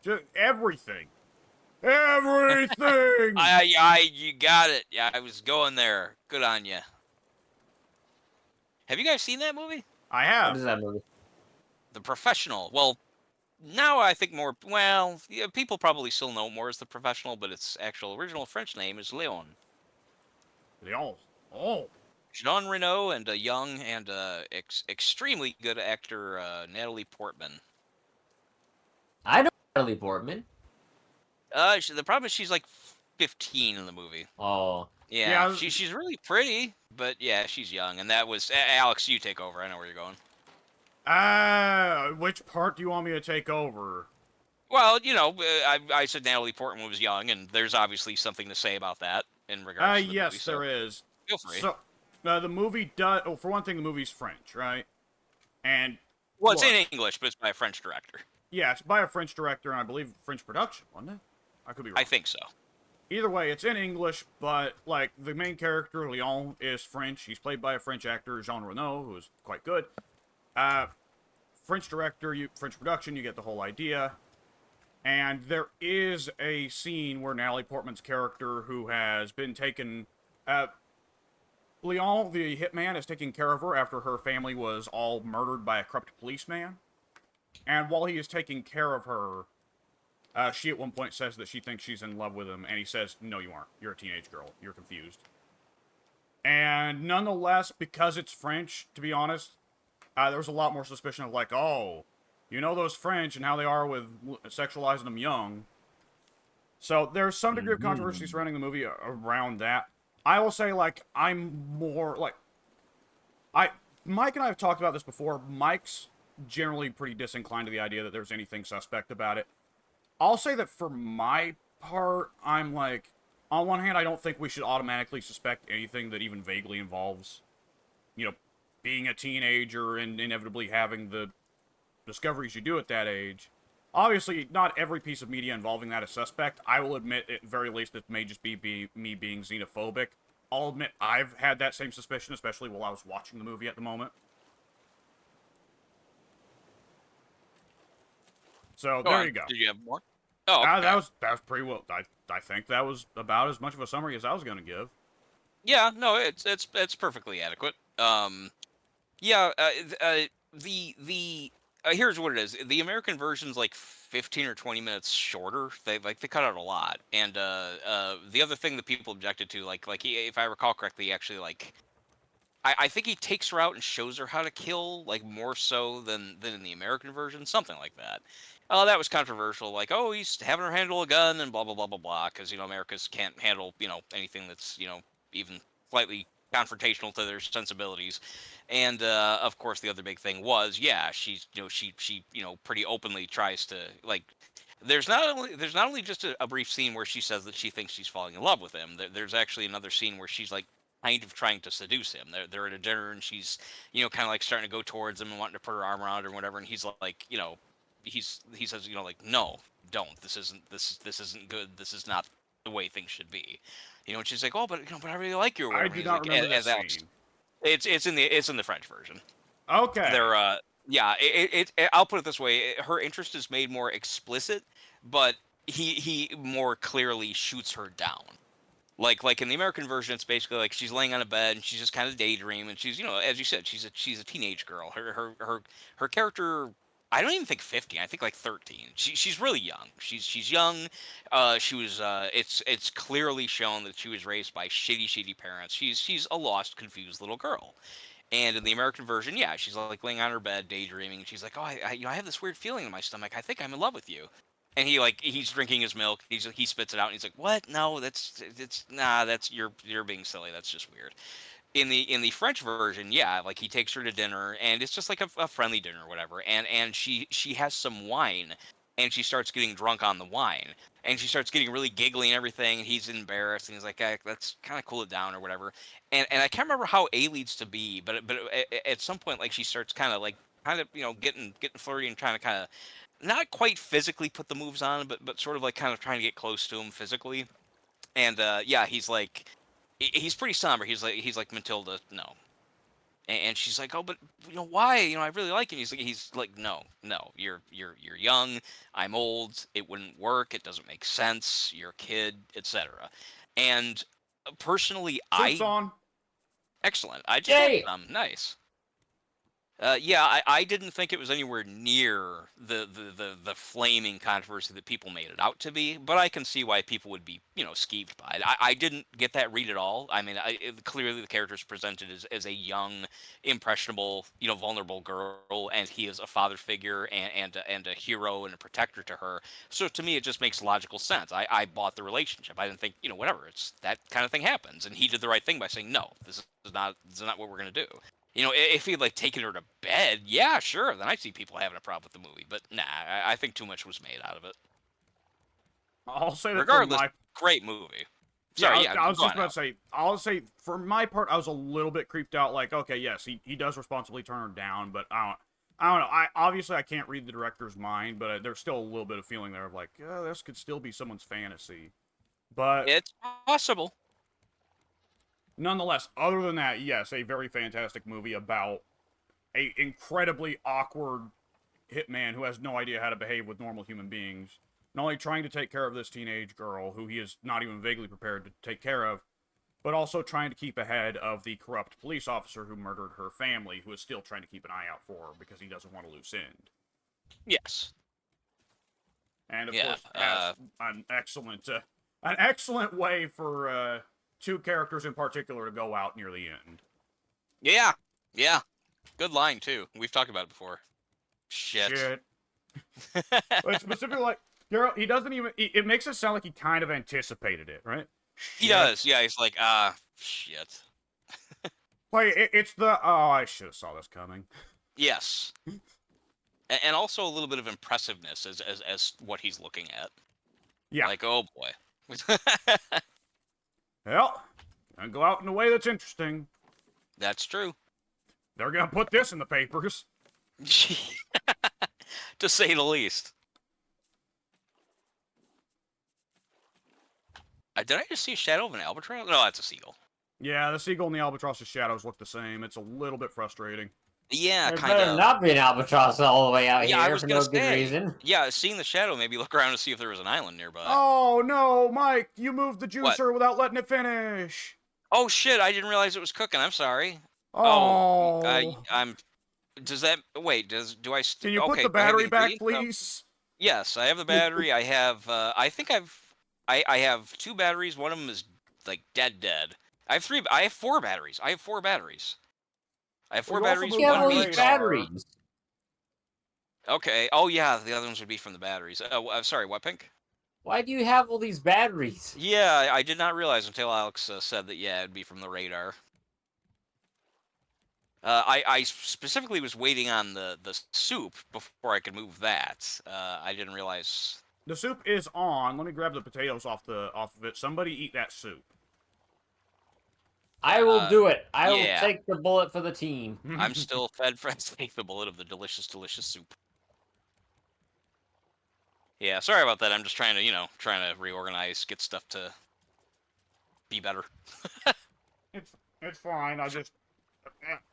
Just everything. Everything! You got it. Yeah, I was going there. Good on you. Have you guys seen that movie? I What have. is that movie? The Professional. Well, now I think more. Well, yeah, people probably still know it more as The Professional, but its actual original French name is Léon. Leon. Oh. Jean Reno and a young and extremely good actor, Natalie Portman. I know Natalie Portman. The problem is she's like 15 in the movie. Oh. Yeah, Yeah. she's really pretty, but yeah, she's young. And that was Alex. You take over. I know where you're going. Which part do you want me to take over? Well, I said Natalie Portman was young, and there's obviously something to say about that in regards to the Yes, movie. So there is. feel free. So, the movie does. Oh, for one thing, the movie's French, right? And Well, it's look, in English, but it's by a French director. yeah, it's by a French director, and I believe French production, wasn't it? I could be wrong. I think so. Either way, it's in English, but like the main character Leon is French. He's played by a French actor, Jean Reno, who is quite good. French director, French production, you get the whole idea. And there is a scene where Natalie Portman's character, who has been taken, Leon, the hitman, is taking care of her after her family was all murdered by a corrupt policeman. And while he is taking care of her, she at one point says that she thinks she's in love with him, and he says, no, you aren't. You're a teenage girl. You're confused. And nonetheless, because it's French, to be honest, there was a lot more suspicion of like, oh, you know those French and how they are with sexualizing them young. So there's some degree of controversy surrounding the movie around that. I will say, like, I'm more, like, Mike and I have talked about this before. Mike's generally pretty disinclined to the idea that there's anything suspect about it. I'll say that for my part, I'm like, on one hand, I don't think we should automatically suspect anything that even vaguely involves, being a teenager and inevitably having the discoveries you do at that age. Obviously, not every piece of media involving that is suspect. I will admit, at very least, it may just be me being xenophobic. I'll admit I've had that same suspicion, especially while I was watching the movie at the moment. So, there you go. Did you have more? Oh, okay. That was pretty well. I think that was about as much of a summary as I was going to give. Yeah, no, it's perfectly adequate. Yeah, the here's what it is. The American version's like 15 or 20 minutes shorter. They cut out a lot. And the other thing that people objected to, if I recall correctly, actually I think he takes her out and shows her how to kill, like more so than in the American version, something like that. That was controversial. Like, oh, he's having her handle a gun and blah blah blah blah blah, because Americans can't handle anything that's even slightly confrontational to their sensibilities. And of course, the other big thing was, yeah, she's she pretty openly tries to like. There's not only just a brief scene where she says that she thinks she's falling in love with him. There's actually another scene where she's like kind of trying to seduce him. They're at a dinner and she's, kind of like starting to go towards him and wanting to put her arm around her and whatever. And he's like, he says, like, no, don't. This isn't good. This is not the way things should be. And she's like, oh, but I really like you or I whatever. do And he's not like, remember that as Alex, scene. it's in the French version. Okay. They're yeah. I'll put it this way: her interest is made more explicit, but he more clearly shoots her down. Like in the American version, it's basically like she's laying on a bed and she's just kind of daydreaming. And she's, as you said, she's a teenage girl. Her character, I don't even think 15. I think like 13. She's really young. She's young. She was. It's clearly shown that she was raised by shitty parents. She's a lost, confused little girl. And in the American version, yeah, she's like laying on her bed, daydreaming, and she's like, "Oh, I have this weird feeling in my stomach. I think I'm in love with you." And he's drinking his milk. He spits it out, and he's like, "What? No, that's you're being silly. That's just weird." In the French version, yeah, like he takes her to dinner, and it's just like a friendly dinner or whatever. And she has some wine, and she starts getting drunk on the wine, and she starts getting really giggly and everything. And he's embarrassed, and he's like, "Let's kind of cool it down or whatever." And I can't remember how A leads to B, but at some point, like she starts kind of getting flirty and trying to kind of not quite physically put the moves on, but sort of like kind of trying to get close to him physically. And yeah, he's pretty somber. He's like Matilda, no. And she's like, oh, but why? I really like him. He's like, no, you're young. I'm old. It wouldn't work. It doesn't make sense. You're a kid, etc. And personally, Suits on. excellent. I just Yay! nice. Yeah, I didn't think it was anywhere near the flaming controversy that people made it out to be, but I can see why people would be, skeeved by it. I didn't get that read at all. I mean, clearly the character is presented as a young, impressionable, vulnerable girl, and he is a father figure and a hero and a protector to her. So to me, it just makes logical sense. I bought the relationship. I didn't think, whatever. It's that kind of thing happens, and he did the right thing by saying, no, this is not what we're gonna do. If he'd like taken her to bed, yeah, sure, then I see people having a problem with the movie. But nah, I think too much was made out of it. I'll say that Regardless, for my great movie. yeah, Sorry, I was go just on, about to say. I'll say for my part, I was a little bit creeped out. Like, okay, yes, he does responsibly turn her down, but I don't know. I can't read the director's mind, but there's still a little bit of feeling there of like, this could still be someone's fantasy. But It's possible. nonetheless, other than that, yes, a very fantastic movie about a incredibly awkward hitman who has no idea how to behave with normal human beings. Not only trying to take care of this teenage girl, who he is not even vaguely prepared to take care of, but also trying to keep ahead of the corrupt police officer who murdered her family, who is still trying to keep an eye out for her because he doesn't want to lose end. Yes. And of Yeah, course, has an excellent way for two characters in particular to go out near the end. Yeah. Good line too. We've talked about it before. Shit. But specifically, like, Geralt, he doesn't even. It makes it sound like he kind of anticipated it, right? He does. Yeah, he's like, shit. Like, it's the. Oh, I should have saw this coming. Yes. And also a little bit of impressiveness as what he's looking at. Yeah. Like, oh boy. Well, gonna go out in a way that's interesting. That's true. They're gonna put this in the papers. To say the least. Did I just see a shadow of an albatross? No, that's a seagull. Yeah, the seagull and the albatross's shadows look the same. It's a little bit frustrating. Yeah, There kind better of. not be an albatross all the way out Yeah, I here was for gonna no good say. reason. Yeah, seeing the shadow, maybe look around to see if there was an island nearby. Oh no, Mike! You moved the What? juicer without letting it finish. Oh shit! I didn't realize it was cooking. I'm sorry. Oh. I'm Does that wait? Do I? Can you put Okay, the do I have the battery back, ingredients? please? Yes, I have the battery. I have. I think I have 2 batteries. One of them is like dead. I have 3. I have 4 batteries. I have 4 batteries. I have Well, 4 you also batteries. You moved have One my all of these each. radar. batteries. Okay. Oh yeah, the other ones would be from the batteries. I'm sorry. What, Pink? Why do you have all these batteries? Yeah, I did not realize until Alex said that. Yeah, it'd be from the radar. I specifically was waiting on the soup before I could move that. I didn't realize. The soup is on. Let me grab the potatoes off of it. Somebody eat that soup. I will do it. I will Yeah, take the bullet for the team. I'm still fed from take the bullet of the delicious soup. Yeah, sorry about that. I'm just trying to, trying to reorganize, get stuff to be better. it's fine. I just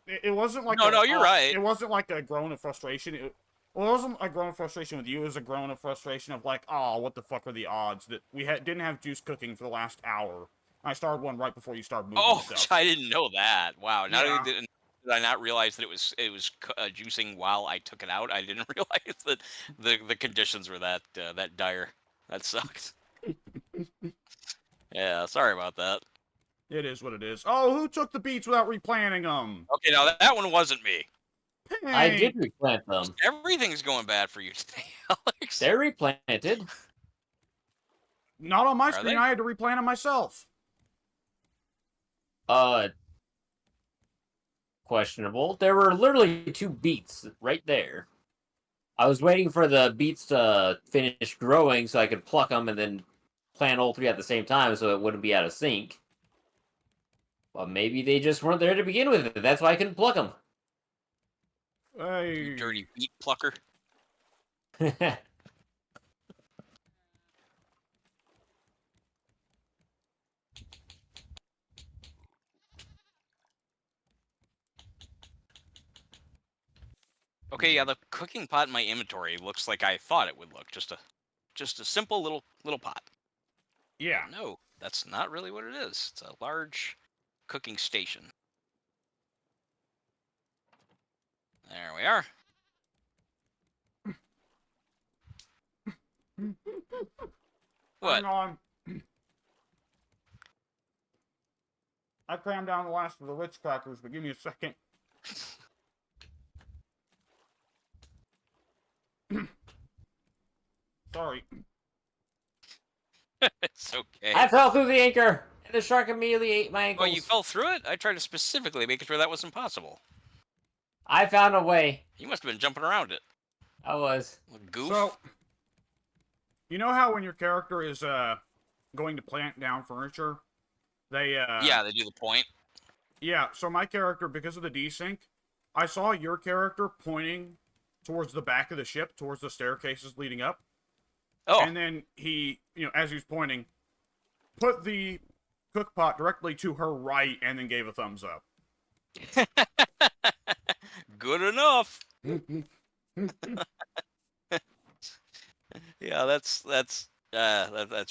it wasn't like No, you're right. it wasn't like a groan of frustration. Well, it wasn't a groan of frustration with you. It was a groan of frustration of like, oh, what the fuck are the odds that we didn't have juice cooking for the last hour. I started one right before you started moving Oh, stuff. I didn't know that. Wow. Not only Yeah. did I not realize that it was juicing while I took it out, I didn't realize that the conditions were that dire. That sucked. Yeah, sorry about that. It is what it is. Oh, who took the beets without replanting them? Okay, now that one wasn't me. I did Pink. replant them. Everything's going bad for you today, Alex. They're replanted. Not on my Are screen. they? I had to replant them myself. Questionable. There were literally 2 beets right there. I was waiting for the beets to finish growing so I could pluck them and then plant all 3 at the same time so it wouldn't be out of sync. Well, maybe they just weren't there to begin with. That's why I couldn't pluck them. Hey. You dirty beet plucker. Okay, yeah, the cooking pot in my inventory looks like I thought it would look. Just a simple little pot. Yeah. No, that's not really what it is. It's a large cooking station. There we are. What? Hang on. I crammed down the last of the Ritz crackers, but give me a second. Sorry. It's okay. I fell through the anchor, and the shark immediately ate my ankles. Oh, you fell through it? I tried to specifically make sure that wasn't possible. I found a way. You must have been jumping around it. I was. Goof. So, you know how when your character is going to plant down furniture, they yeah, they do the point. Yeah, so my character, because of the desync, I saw your character pointing towards the back of the ship, towards the staircases leading up. Oh. And then he, as he was pointing, put the cook pot directly to her right and then gave a thumbs up. Good enough. Yeah, that's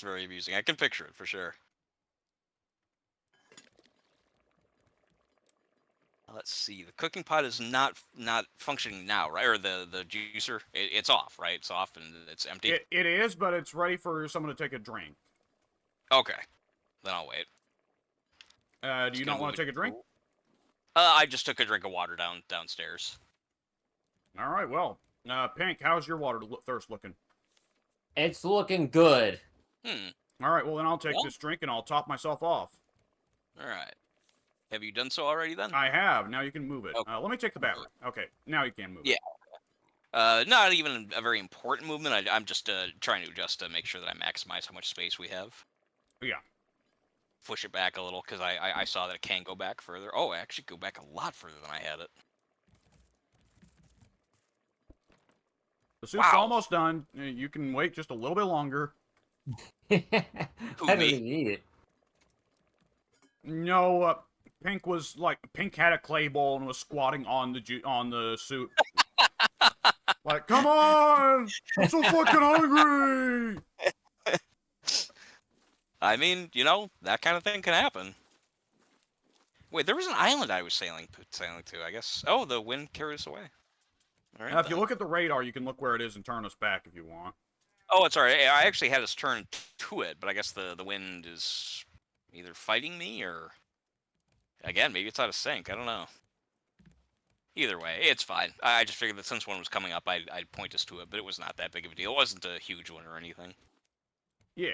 very amusing. I can picture it for sure. Let's see. The cooking pot is not functioning now, right? Or the juicer, it's off, right? It's off and it's empty. It is, but it's ready for someone to take a drink. Okay, then I'll wait. Do you not want to take a drink? I just took a drink of water downstairs. All right, well, Pink, how's your water thirst looking? It's looking good. All right, well, then I'll take this drink and I'll top myself off. All right. Have you done so already then? I have. Now you can move it. Okay. Let me take the battery. Okay, now you can move it. Yeah. Not even a very important movement. I'm just trying to adjust to make sure that I maximize how much space we have. Yeah. Push it back a little because I saw that it can go back further. Oh, I actually go back a lot further than I had it. The soup's almost done. You can wait just a little bit longer. I don't even need it. No, Pink had a clay bowl and was squatting on the soup. Like, come on! I'm so fucking hungry! I mean, that kind of thing can happen. Wait, there was an island I was sailing to. I guess. Oh, the wind carried us away. All right. Now, if you then. look at the radar, you can look where it is and turn us back if you want. Oh, it's alright. I actually had us turn to it, but I guess the wind is either fighting me or again, maybe it's out of sync. I don't know. Either way, it's fine. I just figured that since one was coming up, I'd point us to it, but it was not that big of a deal. It wasn't a huge one or anything. Yeah.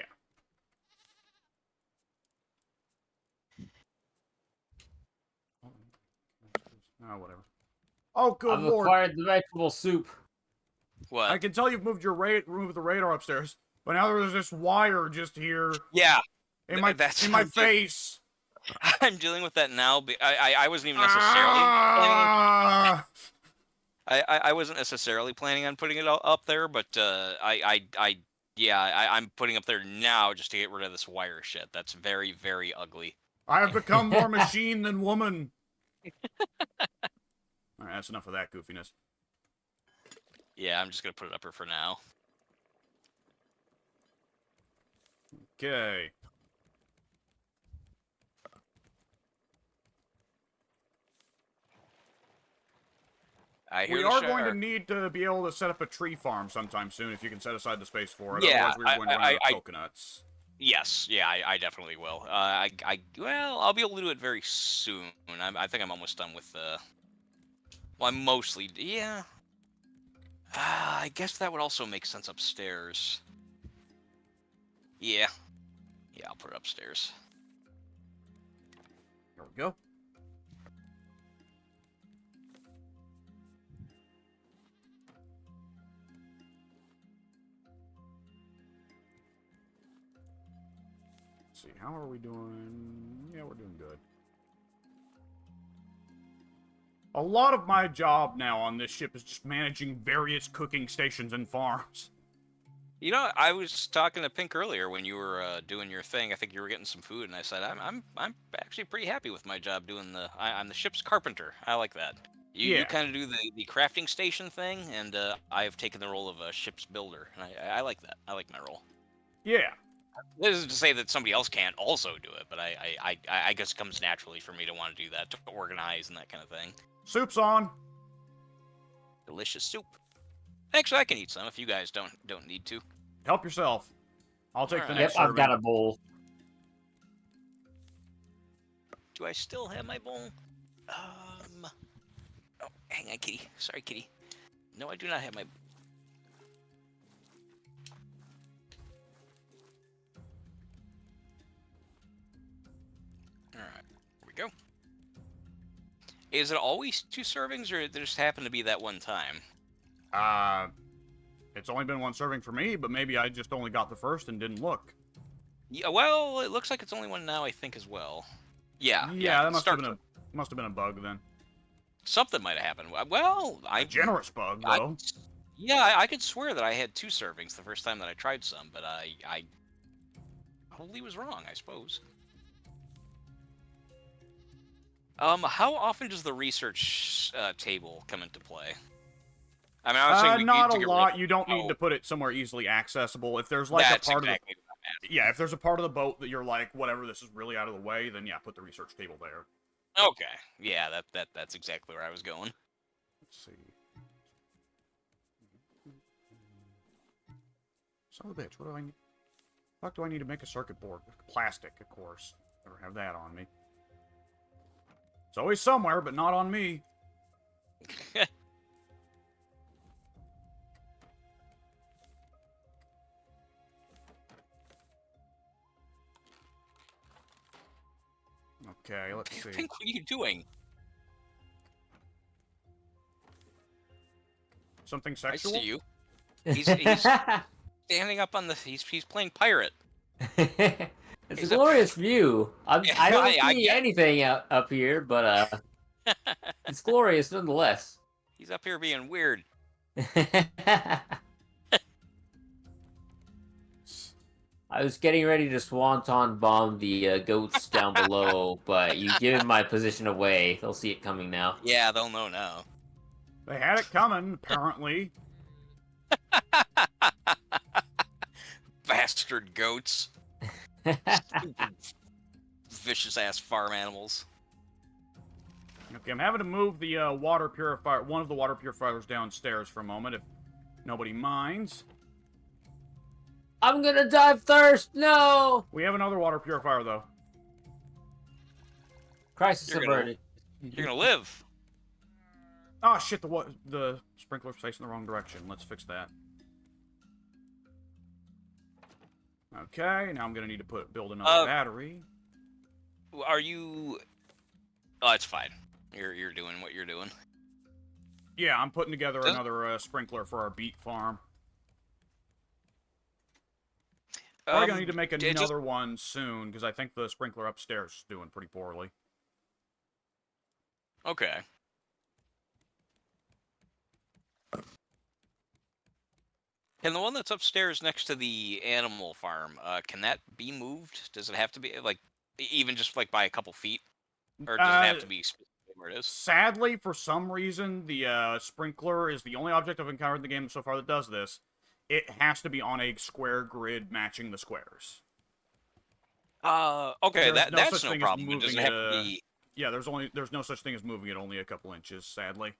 Oh, whatever. Oh, good I've lord. acquired the vegetable soup. What? I can tell you've moved the radar upstairs, but now there's this wire just here Yeah, in my I'm face. I'm dealing with that now. I wasn't even necessarily planning. Ah! I wasn't necessarily planning on putting it up there, but I'm putting up there now just to get rid of this wire shit. That's very, very ugly. I have become more machine than woman. Alright, that's enough of that goofiness. Yeah, I'm just gonna put it up here for now. Okay. We We are going to need to be able to set up a tree farm sometime soon if you can set aside the space for it. Yeah, Otherwise, we're going to run out of coconuts. Yes, yeah, I definitely will. Well, I'll be able to do it very soon. I think I'm almost done with the. Well, I'm mostly, yeah. I guess that would also make sense upstairs. Yeah, yeah, I'll put it upstairs. There we go. Let's see, how are we doing? Yeah, we're doing good. A lot of my job now on this ship is just managing various cooking stations and farms. You know, I was talking to Pink earlier when you were doing your thing. I think you were getting some food, and I said I'm actually pretty happy with my job doing I'm the ship's carpenter. I like that. You Yeah. kind of do the crafting station thing, and I've taken the role of a ship's builder, and I like that. I like my role. Yeah. This isn't to say that somebody else can't also do it, but I guess it comes naturally for me to want to do that, to organize and that kind of thing. Soup's on. Delicious soup. Actually, I can eat some if you guys don't need to. Help yourself. I'll take the Alright. Yep, next serving. I've got a bowl. Do I still have my bowl? Oh, hang on, kitty. Sorry, kitty. No, I do not have my. All right, here we go. Is it always 2 servings, or did it just happen to be that one time? It's only been one serving for me, but maybe I just only got the first and didn't look. Yeah, well, it looks like it's only one now, I think, as well. Yeah, Yeah, that must must have been a bug then. Something might have happened. Well, A generous bug though. I could swear that I had 2 servings the first time that I tried some, but I probably was wrong, I suppose. How often does the research table come into play? I mean, I was saying Not a lot. You don't need to put it somewhere easily accessible. If there's like That's a part exactly of what I'm asking. yeah, if there's a part of the boat that you're like, whatever, this is really out of the way, then yeah, put the research table there. Okay, yeah, that's exactly where I was going. Let's see. Son of a bitch, what do I need? Fuck do I need to make a circuit board? Plastic, of course. Never have that on me. It's always somewhere, but not on me. Okay, let's see. Pink, what are you doing? Something sexual? I see you. He's standing up on the. He's playing pirate. It's He's a glorious view. I don't see get it. anything up here, but it's glorious nonetheless. He's up here being weird. I was getting ready to swanton bomb the goats down below, but you given my position away. They'll see it coming now. Yeah, they'll know now. They had it coming, apparently. Bastard goats. Vicious ass farm animals. Okay, I'm having to move the water purifier, one of the water purifiers downstairs for a moment, if nobody minds. I'm gonna die of thirst! No! We have another water purifier, though. Crisis You're gonna- averted. You're gonna live. Oh, shit, the sprinkler's facing the wrong direction. Let's fix that. Okay, now I'm gonna need to build another battery. Are you? Oh, it's fine. You're doing what you're doing. Yeah, I'm putting together Does- another sprinkler for our beet farm. Probably gonna need to make another one soon, because I think the sprinkler upstairs is doing pretty poorly. Okay. And the one that's upstairs next to the animal farm, can that be moved? Does it have to be like even just like by a couple feet, or does it have to be specific where it is? Sadly, for some reason, the sprinkler is the only object I've encountered in the game so far that does this. It has to be on a square grid matching the squares. Okay, There's no that's such no thing as problem. But does it moving have to be? Yeah, there's no such thing as moving it only a couple inches, sadly.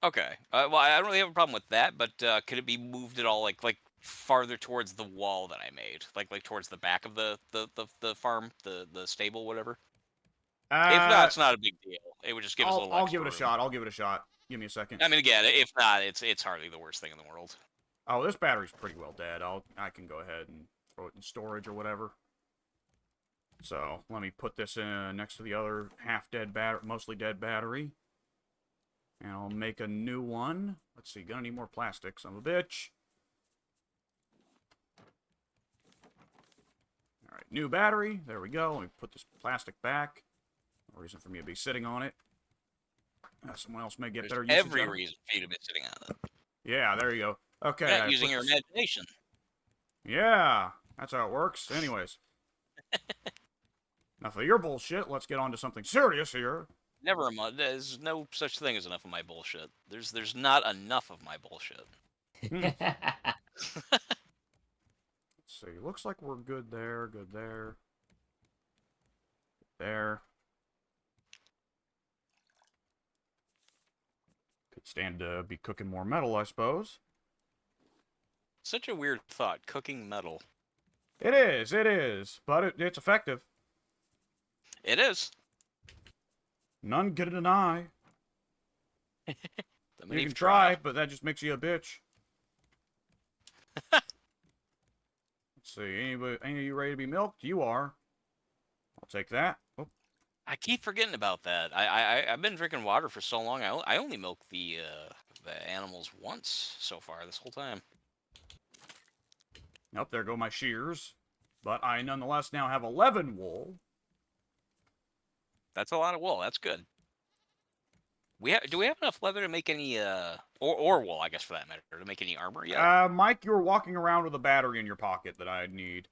Okay. Well, I don't really have a problem with that, but could it be moved at all, like farther towards the wall that I made, like towards the back of the farm, the stable, whatever? If not, it's not a big deal. It would just give us a little. I'll extra give it a room. shot. I'll give it a shot. Give me a second. I mean, again, if not, it's hardly the worst thing in the world. Oh, this battery's pretty well dead. I can go ahead and throw it in storage or whatever. So let me put this in next to the other half-dead mostly dead battery, and I'll make a new one. Let's see, gonna need more plastic, son of a bitch. All right, new battery. There we go. Let me put this plastic back. No reason for me to be sitting on it. Someone else may get There's better usage every out of it. reason for you to be sitting on it. Yeah, there you go. Okay. Yeah, I using put your this- imagination. Yeah, that's how it works. Anyways. Enough of your bullshit. Let's get on to something serious here. Never mind. There's no such thing as enough of my bullshit. There's not enough of my bullshit. Let's see. Looks like we're good there. Good there. Good there. Could stand to be cooking more metal, I suppose. Such a weird thought, cooking metal. It is. But it's effective. It is. None can deny. The You many can have try, tried. but that just makes you a bitch. Let's see. Any of you ready to be milked? You are. I'll take that. Oh, I keep forgetting about that. I've been drinking water for so long. I only milk the animals once so far this whole time. nope, there go my shears. But I nonetheless now have 11 wool. That's a lot of wool. That's good. Do we have enough leather to make any or wool, I guess, for that matter, to make any armor yet? Mike, you were walking around with a battery in your pocket that I'd need.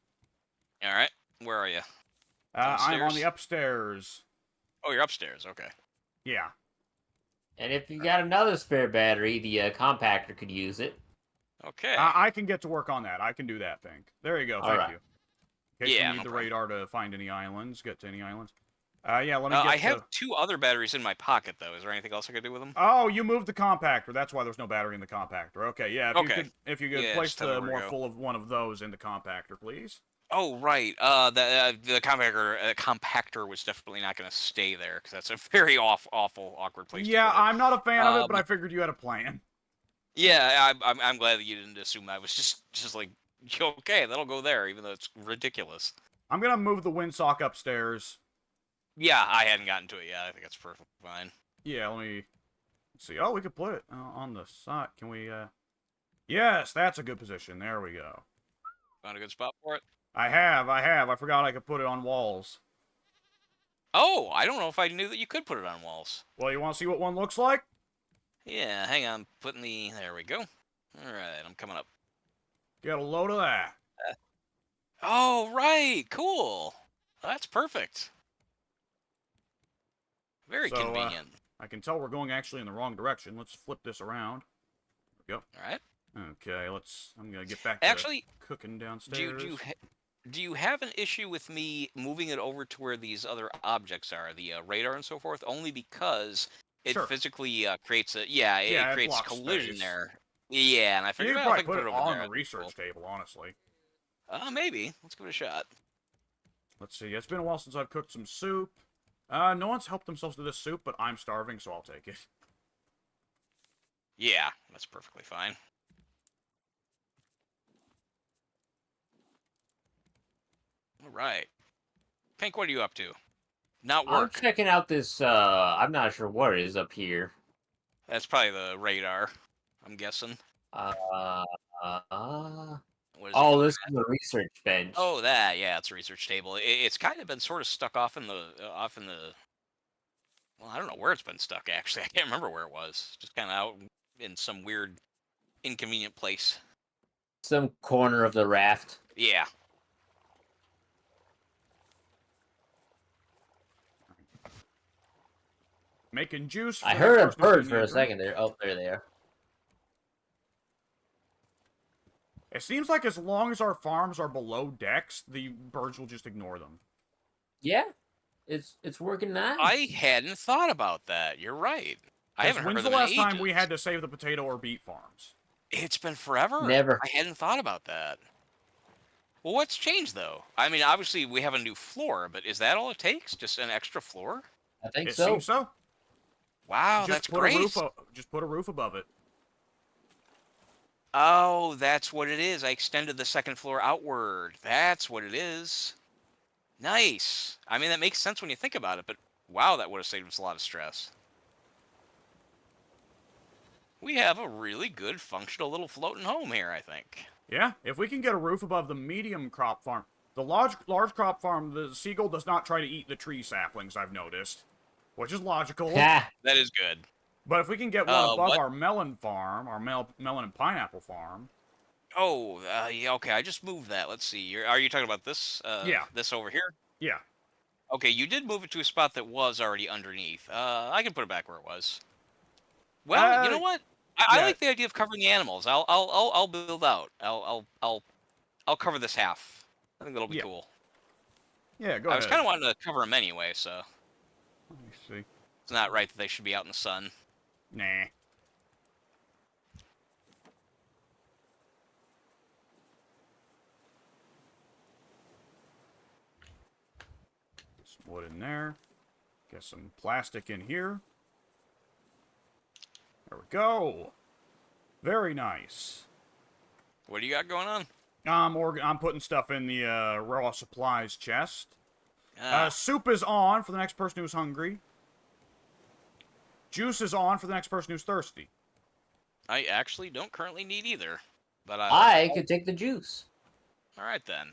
All right. Where are you? I'm on Downstairs? the upstairs. Oh, you're upstairs. Okay. Yeah. And if you got another spare battery, the compactor could use it. Okay. I can get to work on that. I can do that, Pink. There you go. Thank Alright. you. In case Yeah, we need no the problem. radar to find any islands, get to any islands. Yeah, let me get I to... have 2 other batteries in my pocket, though. Is there anything else I could do with them? Oh, you moved the compactor. That's why there's no battery in the compactor. Okay, yeah. If you could Yeah, place just tell me the where to more go. full of one of those in the compactor, please. Oh, right. The compactor was definitely not going to stay there because that's a very awful, awkward place. Yeah, to put it. I'm not a fan of it, but Um, I figured you had a plan. Yeah, I'm glad that you didn't assume I was just like, okay, that'll go there, even though it's ridiculous. I'm gonna move the windsock upstairs. Yeah, I hadn't gotten to it yet. I think it's perfectly fine. Yeah, let me see. Oh, we could put it on the side. Can we? Yes, that's a good position. There we go. Found a good spot for it. I have. I forgot I could put it on walls. Oh, I don't know if I knew that you could put it on walls. Well, you want to see what one looks like? Yeah, hang on. Putting the... There we go. All right, I'm coming up. Get a load of that. Oh, right. Cool. That's perfect. Very So, convenient. I can tell we're going actually in the wrong direction. Let's flip this around. There we All right. go. Okay, I'm gonna get back to Actually, cooking do downstairs. you Do you have an issue with me moving it over to where these other objects are, the radar and so forth? Only because it Sure. physically creates it Yeah, it creates blocks collision space. there. Yeah, and I You figured, could well, if probably I can put put it it over on there, the that'd be research cool. table, honestly. Maybe. Let's give it a shot. Let's see. It's been a while since I've cooked some soup. No one's helped themselves to this soup, but I'm starving, so I'll take it. Yeah, that's perfectly fine. All right. Pink, what are you up to? Not I'm work. checking out this. I'm not sure what it is up here. That's probably the radar, I'm guessing. Uh, uh, What is it oh, pointing this is the research bench. Oh, that, yeah, it's a research table. It's kind of been sort of stuck off in the. Well, I don't know where it's been stuck actually. I can't remember where it was. Just kind of out in some weird, inconvenient place. Some corner of the raft. Yeah. Making juice for I the heard a next person who's bird getting for a the drink. second there. Oh, there they are. It seems like as long as our farms are below decks, the birds will just ignore them. Yeah, it's working now. I hadn't thought about that. You're right. I Because haven't when's heard the them in last time we ages. had to save the potato or beet farms? It's been forever. Never. I hadn't thought about that. Well, what's changed though? I mean, obviously we have a new floor, but is that all it takes? Just an extra floor? I think It so. seems so. Wow, Just that's put great. just put a roof above it. Oh, that's what it is. I extended the second floor outward. That's what it is. Nice. I mean, that makes sense when you think about it, but wow, that would have saved us a lot of stress. We have a really good, functional little floating home here, I think. Yeah, if we can get a roof above the medium crop farm. The large crop farm, the seagull does not try to eat the tree saplings, I've noticed. Which is logical. Ha! That is good. But if we can get one above What? our melon farm, our melon and pineapple farm. Oh, yeah, okay, I just moved that. Let's see. Are you talking about this? Yeah. This over here? Yeah. Okay, you did move it to a spot that was already underneath. I can put it back where it was. Well, you know what? I yeah. like the idea of covering the animals. I'll build out. I'll cover this half. I think that'll be Yeah. cool. Yeah, go I ahead. was kind of wanting to cover them anyway, so Let me see. it's not right that they should be out in the sun. Nah. Some wood in there. Get some plastic in here. There we go. Very nice. What do you got going on? I'm putting stuff in the raw supplies chest. Ah, Soup is on for the next person who's hungry. Juice is on for the next person who's thirsty. I actually don't currently need either, but I could take the juice. all right then.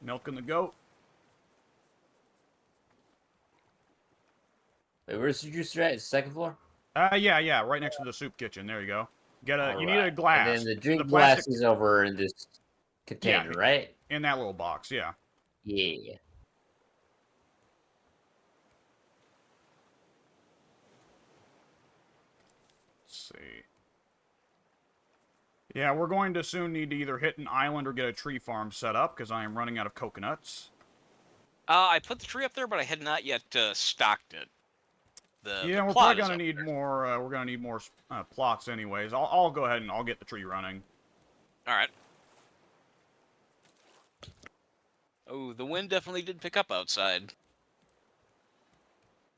Milking the goat. Wait, where's the juice at? It's second floor? Yeah, right next to the soup kitchen. There you go. You need a Alright. glass. And then the drink plastic glass is over in this container, Yeah. right? in that little box. Yeah. Yeah. Let's see. Yeah, we're going to soon need to either hit an island or get a tree farm set up because I am running out of coconuts. I put the tree up there, but I had not yet stocked it. Yeah, the we're plot probably is gonna up need there. more. We're gonna need more plots, anyways. I'll go ahead and I'll get the tree running. All right. Oh, the wind definitely did pick up outside.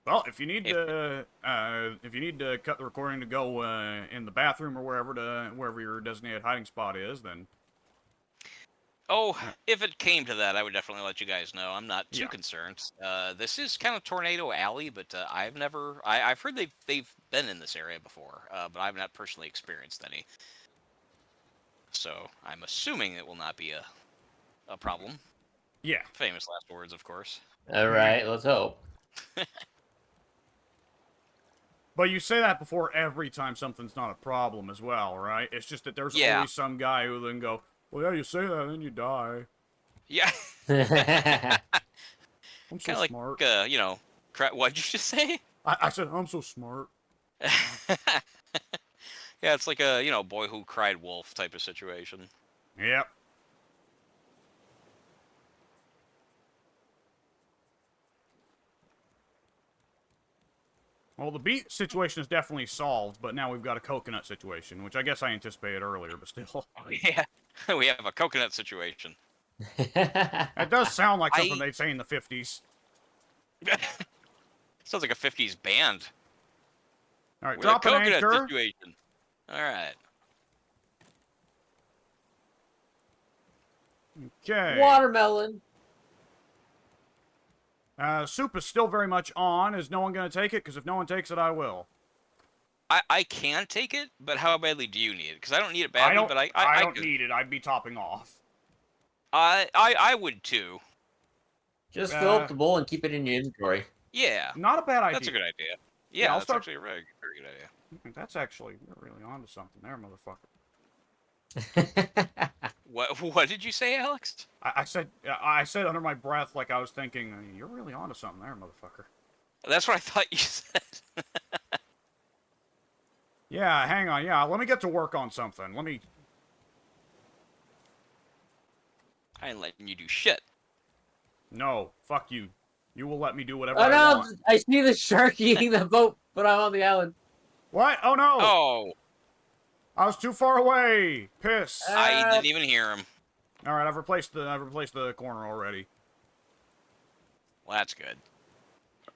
Well, if you need to cut the recording to go in the bathroom or wherever your designated hiding spot is, then Oh, if it came to that, I would definitely let you guys know. I'm not too Yeah. concerned. This is kind of Tornado Alley, but I've heard they've been in this area before, but I've not personally experienced any. So I'm assuming it will not be a problem. yeah. Famous last words, of course. Alright, let's hope. But you say that before every time something's not a problem as well, right? It's just that there's Yeah. always some guy who then go, well, yeah, you say that, and then you die. Yeah, I'm so kind of like smart. what'd you just say? I said, I'm so smart. Yeah, it's like a boy who cried wolf type of situation. Yep. Well, the beet situation is definitely solved, but now we've got a coconut situation, which I guess I anticipated earlier, but still. Yeah, we have a coconut situation. That does sound like something I they'd say in the 50s. sounds like a '50s band. All right, We're the drop an coconut anchor. situation. All right. Okay. Watermelon. Soup is still very much on. Is no one going to take it? Because if no one takes it, I will. I can take it, but how badly do you need it? Because I don't need it I badly, don't. but I I don't could. need it. I'd be topping off. I would too. Just fill up the bowl and keep it in your inventory. Yeah, Not a bad idea. that's a good idea. Yeah, Yeah, I'll that's start- actually a very, very good idea. That's actually you're really onto something there, motherfucker. What did you say, Alex? I said under my breath, like I was thinking, you're really onto something there, motherfucker. That's what I thought you said. Yeah, hang on. Yeah, let me get to work on something. Let me. I ain't letting you do shit. No, fuck you. You will let me do whatever Oh I no! want. I see the shark eating the boat, but I'm on the island. What? Oh no! Oh, I was too far away. Piss. I didn't even hear him. All right, I've replaced the corner already. Well, that's good.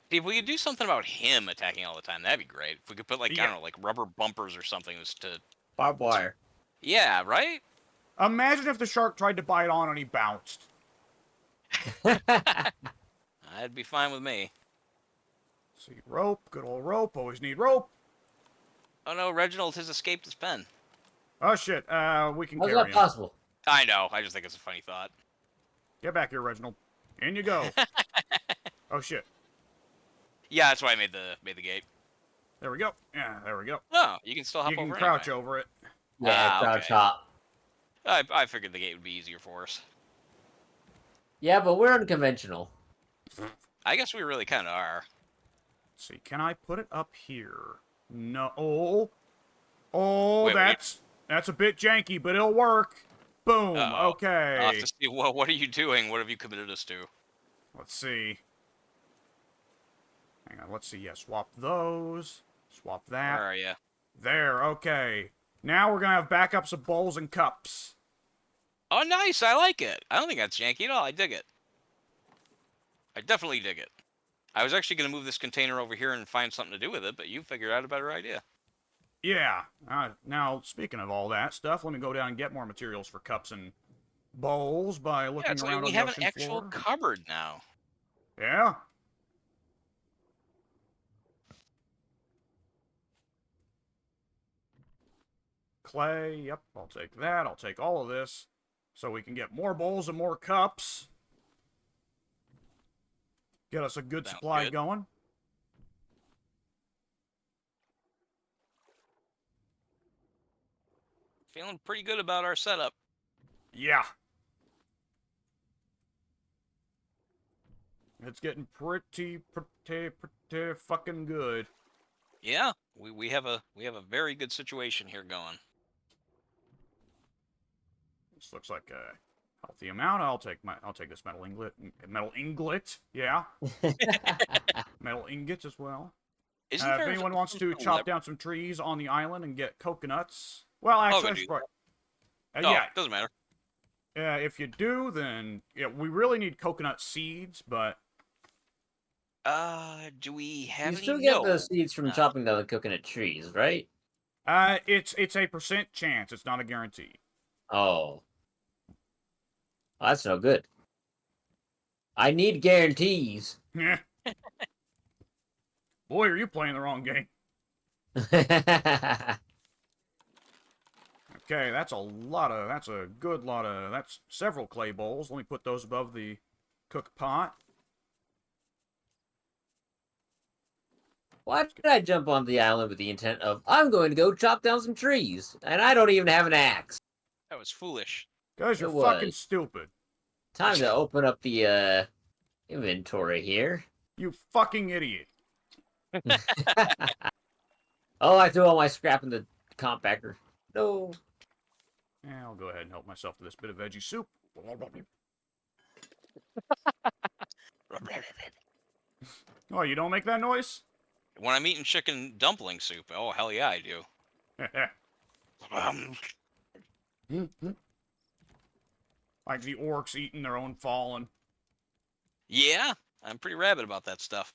See, if we could do something about him attacking all the time, that'd be great. If we could put like I Yeah. don't know, like rubber bumpers or something just to. Barbed wire. Yeah, right. Imagine if the shark tried to bite on and he bounced. That'd be fine with me. See, rope, good old rope. Always need rope. Oh no, Reginald has escaped his pen. Oh shit. We can How's carry that him. possible? I know. I just think it's a funny thought. Get back here, Reginald. In you go. Oh shit. Yeah, that's why I made the gate. There we go. Yeah, there we go. Oh, you can still hop You can over crouch anyway. over it. Yeah, crouch okay. hop. I figured the gate would be easier for us. Yeah, but we're unconventional. I guess we really kind of are. Let's see, can I put it up here? No. Oh, Wait, that's a bit janky, but it'll work. Boom. Uh-oh. Okay. I'll have to see. What are you doing? What have you committed us to? Let's see. Hang on. Let's see. Yeah, swap those. Swap that. Where are you? There. Okay. Now we're gonna have backups of bowls and cups. Oh, nice. I like it. I don't think that's janky at all. I dig it. I definitely dig it. I was actually going to move this container over here and find something to do with it, but you figured out a better idea. Yeah. Now, speaking of all that stuff, let me go down and get more materials for cups and bowls by looking Yeah, it's around like we on the have ocean an actual floor. cupboard now. Yeah. Clay, yep, I'll take that. I'll take all of this. So we can get more bowls and more cups. Get us a good Sounds supply good. going. Feeling pretty good about our setup. Yeah. It's getting pretty fucking good. Yeah, we have a very good situation here going. This looks like a healthy amount. I'll take this metal inglet. Metal inglet, yeah. Metal ingots as well. Isn't If there anyone wants to a chop lever- down some trees on the island and get coconuts, well, I'll actually, go I do should probably- Oh, yeah, doesn't matter. if you do, then yeah, we really need coconut seeds, but Do we have You any? still get No. those seeds from No. chopping down the coconut trees, right? it's a percent chance. It's not a guarantee. Oh. That's no good. I need guarantees. Yeah. Boy, are you playing the wrong game. Okay, that's a good lot of, that's several clay bowls. Let me put those above the cook pot. Why did I jump on the island with the intent of, I'm going to go chop down some trees, and I don't even have an axe? That was foolish. Guys, you're It fucking was. stupid. Time to open up the inventory here. You fucking idiot. Oh, I threw all my scrap in the compactor. No. Yeah, I'll go ahead and help myself to this bit of veggie soup. Oh, you don't make that noise? When I'm eating chicken dumpling soup, oh hell yeah, I do. Like the orcs eating their own fallen. Yeah, I'm pretty rabid about that stuff.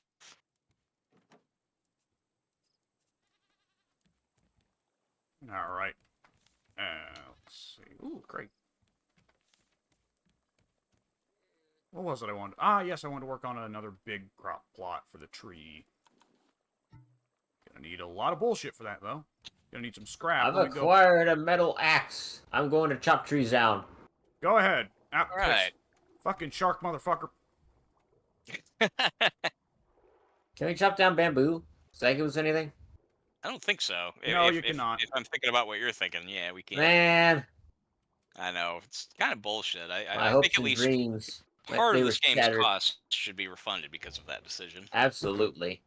All right. Let's see. Ooh, great. What was it I wanted? Ah, yes, I wanted to work on another big crop plot for the tree. Gonna need a lot of bullshit for that, though. Gonna need some scrap. I've Let me acquired a metal axe. I'm going to chop trees down. Go ahead. Ah, All right. fucking shark motherfucker. Can we chop down bamboo? Does that give us anything? I don't think so. No, you cannot. If I'm thinking about what you're thinking, yeah, we can't. Man, I know it's kind of bullshit. my I hopes think at and least dreams. part they of were this game's shattered. cost should be refunded because of that decision. Absolutely.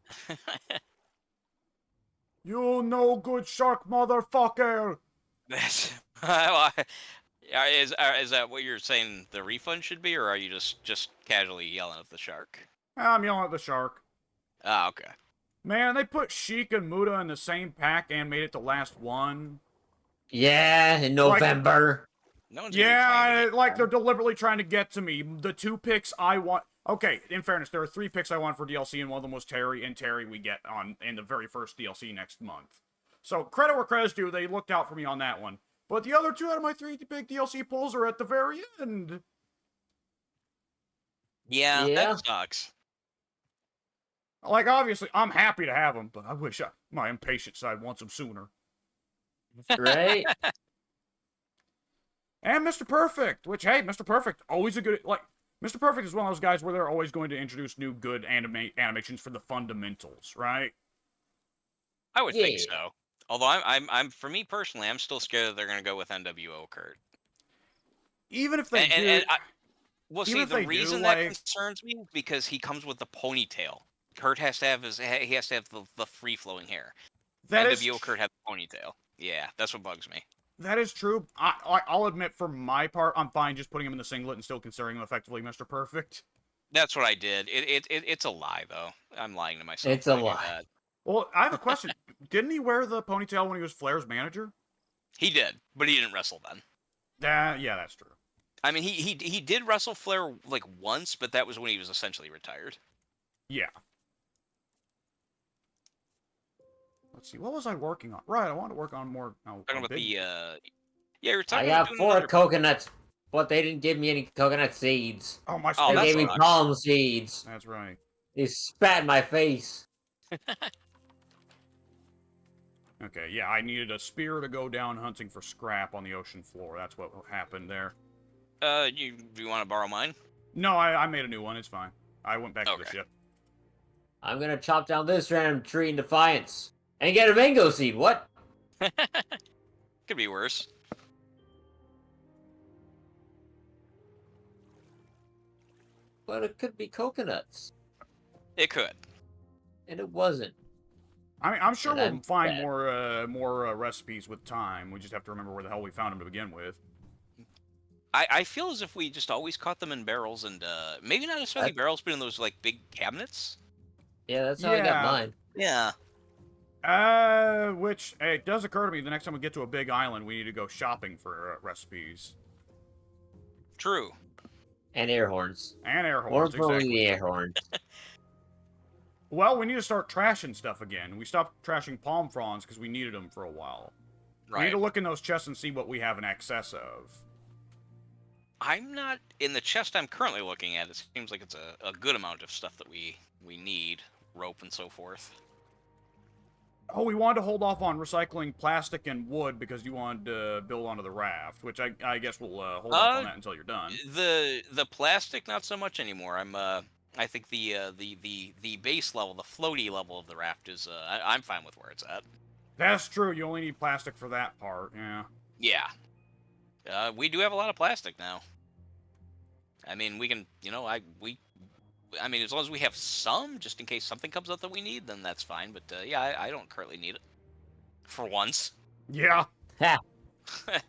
You no good shark motherfucker. That's is that what you're saying the refund should be, or are you just casually yelling at the shark? I'm yelling at the shark. Ah, okay. Man, they put Sheik and Muda in the same pack and made it the last one. Yeah, in November. No one's gonna be playing the Yeah, game. like they're deliberately trying to get to me. The 2 picks I want. Okay, in fairness, there are 3 picks I want for DLC, and one of them was Terry, and Terry we get on in the very first DLC next month. So credit where credit's due, they looked out for me on that one. But the other 2 out of my 3 big DLC pulls are at the very end. Yeah, Yeah. that sucks. Like, obviously, I'm happy to have them, but I wish my impatient side wants them sooner. Right? And Mr. Perfect, which, hey, Mr. Perfect, always a good, like, Mr. Perfect is one of those guys where they're always going to introduce new good animations for the fundamentals, right? I would think Yeah. so. Although I'm for me personally, I'm still scared that they're gonna go with NWO Kurt. Even if they And, do, and, and I, well, even see, if the they do, reason like- that concerns me is because he comes with the ponytail. Kurt has to have he has to have the free flowing hair. that is NWO Kurt had the ponytail. Yeah, that's what bugs me. that is true. I'll admit, for my part, I'm fine just putting him in the singlet and still considering him effectively Mr. Perfect. That's what I did. It's a lie though. I'm lying to myself. It's a when I do lie. that. Well, I have a question. Didn't he wear the ponytail when he was Flair's manager? He did, but he didn't wrestle then. Yeah, that's true. I mean, he did wrestle Flair like once, but that was when he was essentially retired. Yeah. Let's see. What was I working on? Right, I wanted to work on more. Talking a about big- yeah, you're I talking about got doing 4 another- coconuts, but they didn't give me any coconut seeds. Oh, my Oh, They space that gave me sucks. palm seeds. That's right. They spat in my face. Okay, yeah, I needed a spear to go down hunting for scrap on the ocean floor. That's what happened there. do you want to borrow mine? No, I made a new one. It's fine. I went back to the Okay. ship. I'm gonna chop down this random tree in defiance. And get a mango seed. What? Could be worse. But it could be coconuts. It could. And it wasn't. I mean, I'm sure And we'll I'm find bad. more recipes with time. We just have to remember where the hell we found them to begin with. I feel as if we just always caught them in barrels and maybe not necessarily barrels, but in those like big cabinets. Yeah, that's how I Yeah. got mine. Yeah. Which, hey, it does occur to me the next time we get to a big island, we need to go shopping for recipes. True. And air horns. And air More horns, importantly, exactly. the air horns. Well, we need to start trashing stuff again. We stopped trashing palm fronds because we needed them for a while. We need Right. to look in those chests and see what we have in excess of. I'm not in the chest I'm currently looking at. It seems like it's a good amount of stuff that we need, rope and so forth. Oh, we wanted to hold off on recycling plastic and wood because you wanted to build onto the raft, which I guess we'll hold off on that until you're done. The plastic not so much anymore. I think the base level, the floaty level of the raft is I'm fine with where it's at. That's true. You only need plastic for that part. Yeah. Yeah. We do have a lot of plastic now. I mean, we can, I mean, as long as we have some, just in case something comes up that we need, then that's fine. But yeah, I don't currently need it. For once. Yeah. Ha!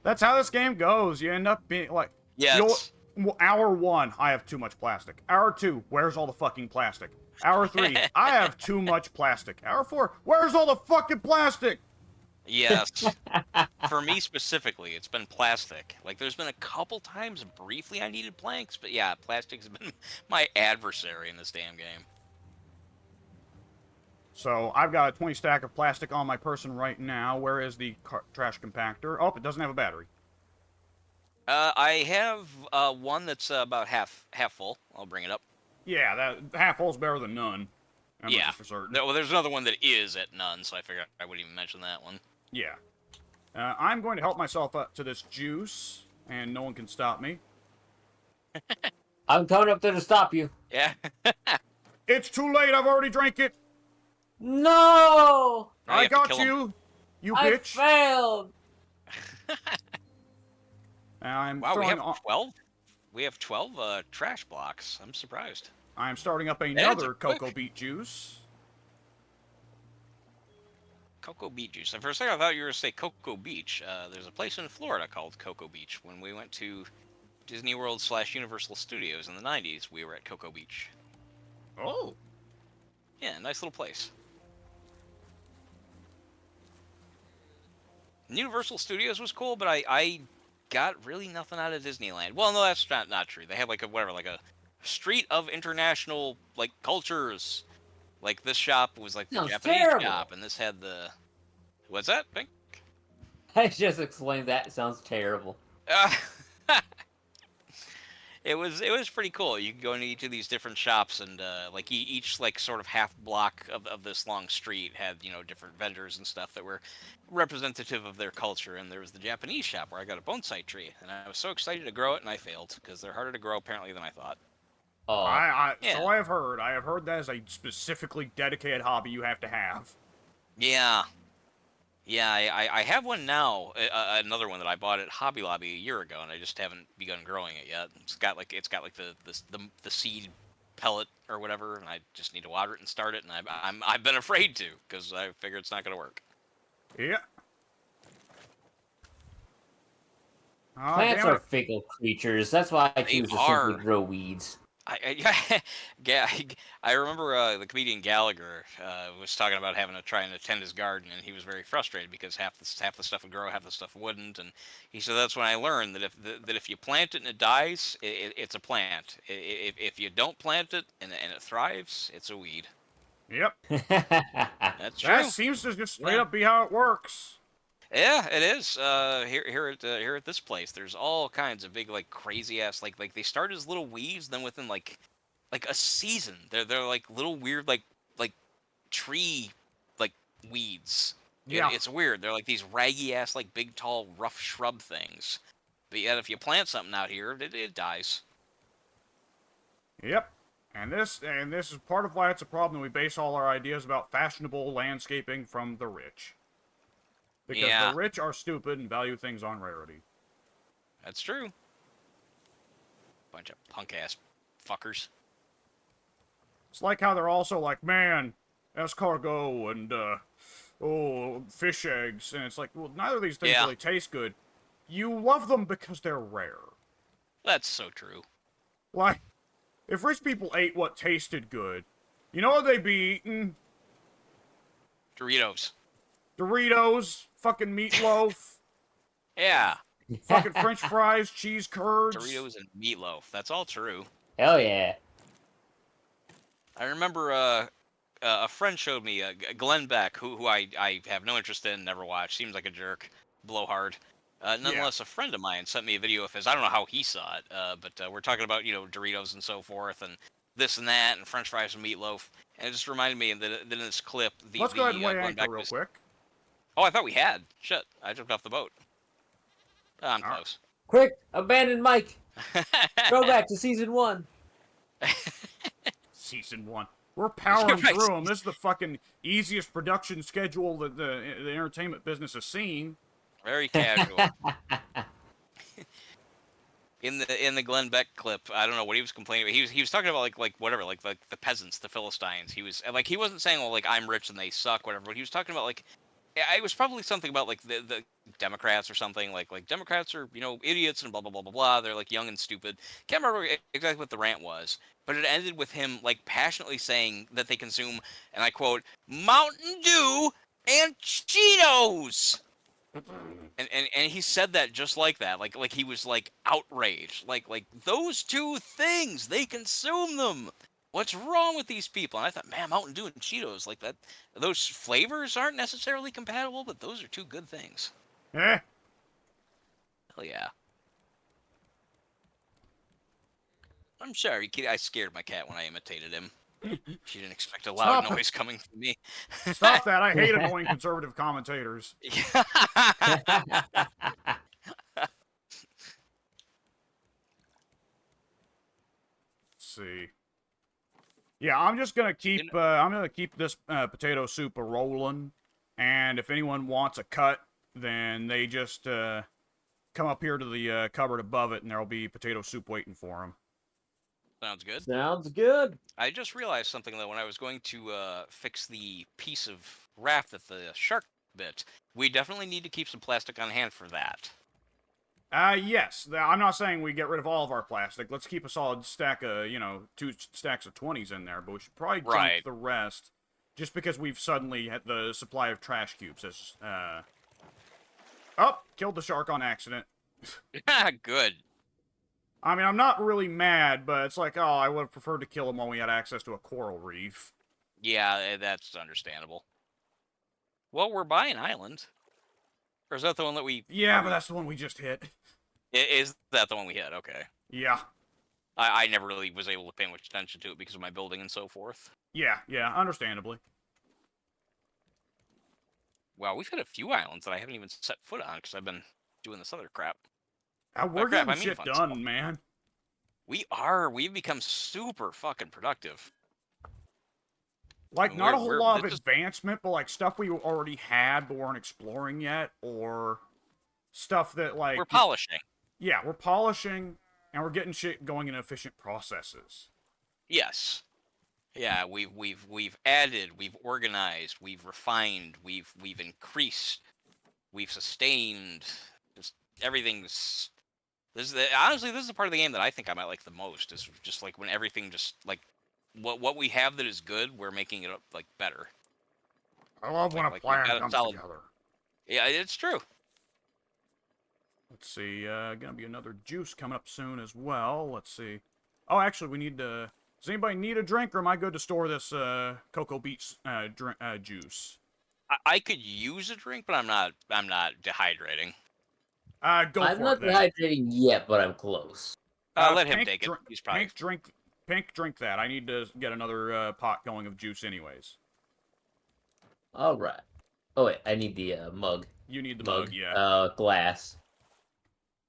That's how this game goes. You end up being like, Yes. Hour 1, I have too much plastic. Hour 2, where's all the fucking plastic? Hour 3, I have too much plastic. Hour 4, where's all the fucking plastic? Yes. For me specifically, it's been plastic. Like, there's been a couple times briefly I needed planks, but yeah, plastic's been my adversary in this damn game. So I've got a 20 stack of plastic on my person right now. Where is the trash compactor? Oh, it doesn't have a battery. I have one that's about half full. I'll bring it up. Yeah, that half full's better than none. I'm Yeah. for certain. Well, there's another one that is at none, so I figured I wouldn't even mention that one. Yeah. I'm going to help myself up to this juice, and no one can stop me. I'm coming up there to stop you. Yeah. It's too late. I've already drank it. No! Now you I have to got kill 'em. you. You I bitch. failed. I'm Wow, we throwing have on- 12. We have 12 trash blocks. I'm surprised. I'm starting up That's another quick. cocoa beet juice. Cocoa Beach juice. And for a second, I thought you were going to say Cocoa Beach. There's a place in Florida called Cocoa Beach. When we went to Disney World / Universal Studios in the 90s, we were at Cocoa Beach. Oh. Yeah, nice little place. Universal Studios was cool, but I got really nothing out of Disneyland. Well, no, that's not true. They have like a street of international like cultures. Like this shop was like the Sounds Japanese terrible. shop, and this had the what's that? Pink? I just explained that. It sounds terrible. Uh, it was pretty cool. You could go into each of these different shops, and like each like sort of half block of this long street had different vendors and stuff that were representative of their culture. And there was the Japanese shop where I got a bonsai tree, and I was so excited to grow it, and I failed because they're harder to grow apparently than I thought. Oh, So I have heard. I have heard that is a specifically dedicated hobby you have to have. Yeah. Yeah, I have one now, another one that I bought at Hobby Lobby a year ago, and I just haven't begun growing it yet. It's got like the seed pellet or whatever, and I just need to water it and start it, and I've been afraid to because I figure it's not going to work. Yeah. Oh, plants damn are it. fickle creatures. That's why I They choose to are. simply grow weeds. I remember the comedian Gallagher was talking about having to try and attend his garden, and he was very frustrated because half the stuff would grow, half the stuff wouldn't. And he said that's when I learned that if you plant it and it dies, it's a plant. If you don't plant it and it thrives, it's a weed. Yep. That's true. That seems to just straight up be how it works. Yeah, it is. Here at this place, there's all kinds of big, like crazy ass, like they start as little weeds, then within like a season, they're like little weird like tree like weeds. Yeah. It's weird. They're like these raggy ass like big tall rough shrub things. But yet, if you plant something out here, it dies. Yep. And this is part of why it's a problem. We base all our ideas about fashionable landscaping from the rich. Because Yeah. the rich are stupid and value things on rarity. That's true. Bunch of punk ass fuckers. It's like how they're also like, man, escargot and, fish eggs. And it's like, well, neither of these things Yeah. really taste good. You love them because they're rare. That's so true. Like, if rich people ate what tasted good, you know what they'd be eating? Doritos. Doritos, fucking meatloaf, Yeah. fucking french fries, cheese curds. Doritos and meatloaf. That's all true. Hell yeah. I remember a friend showed me Glenn Beck, who I have no interest in, never watched. Seems like a jerk, blowhard. Nonetheless, a friend of mine sent me a video of his. I don't know how he saw it, but we're talking about Doritos and so forth, and this and that, and French fries and meatloaf. And it just reminded me that in this clip, Let's go ahead and weigh Glenn anchor Beck real was- quick. Oh, I thought we had. Shit, I jumped off the boat. I'm All right. close. Quick, abandon Mike. Go back to season 1. Season 1. We're powering Right. through them. This is the fucking easiest production schedule that the entertainment business has seen. Very casual. In the Glenn Beck clip, I don't know what he was complaining about. He was talking about like whatever, like the peasants, the Philistines. He was like, he wasn't saying, well, like I'm rich and they suck, whatever. But he was talking about like, it was probably something about like the Democrats or something. Like Democrats are, idiots and blah blah blah blah blah. They're like young and stupid. Can't remember exactly what the rant was, but it ended with him like passionately saying that they consume, and I quote, Mountain Dew and Cheetos. And he said that just like that, like he was like outraged, like those two things, they consume them. What's wrong with these people? And I thought, man, Mountain Dew and Cheetos, like that, those flavors aren't necessarily compatible, but those are two good things. Eh. Hell yeah. I'm sorry, kid. I scared my cat when I imitated him. She didn't expect a loud Stop it. noise coming from me. Stop that. I hate annoying conservative commentators. See. Yeah, I'm just gonna keep. I'm gonna keep this potato soup a rolling, and if anyone wants a cut, then they just come up here to the cupboard above it, and there'll be potato soup waiting for them. Sounds good. Sounds good. I just realized something though when I was going to fix the piece of raft that the shark bit. We definitely need to keep some plastic on hand for that. Yes. I'm not saying we get rid of all of our plastic. Let's keep a solid stack of, 2 stacks of 20s in there, but we should probably dump the rest, just because we've suddenly had the supply of trash cubes has, Oh! Killed the shark on accident. Good. I mean, I'm not really mad, but it's like, oh, I would have preferred to kill him when we had access to a coral reef. Yeah, that's understandable. Well, we're by an island. Or is that the one that we... Yeah, but that's the one we just hit. Is that the one we hit? Okay. Yeah. I never really was able to pay much attention to it because of my building and so forth. Yeah, understandably. Wow, we've hit a few islands that I haven't even set foot on because I've been doing this other crap. We're getting shit done, man. We are. We've become super fucking productive. Like, not a whole lot of advancement, but, like, stuff we already had but weren't exploring yet, or stuff that, like... We're polishing. Yeah, we're polishing, and we're getting shit going in efficient processes. Yes. Yeah, we've added, we've organized, we've refined, we've increased, we've sustained. Just everything's... honestly, this is the part of the game that I think I might like the most, is just, like, when everything just, like... What we have that is good, we're making it like better. I love when a plan comes together. Yeah, it's true. Let's see, gonna be another juice coming up soon as well. Let's see. Oh, actually, we need to... Does anybody need a drink, or am I good to store this cocoa beets juice? I could use a drink, but I'm not dehydrating. Go for it. I'm not dehydrating yet, but I'm close. Let him take it. He's probably... Pink, drink that. I need to get another pot going of juice anyways. Alright. Oh, wait, I need the mug. You need the mug, yeah. Glass.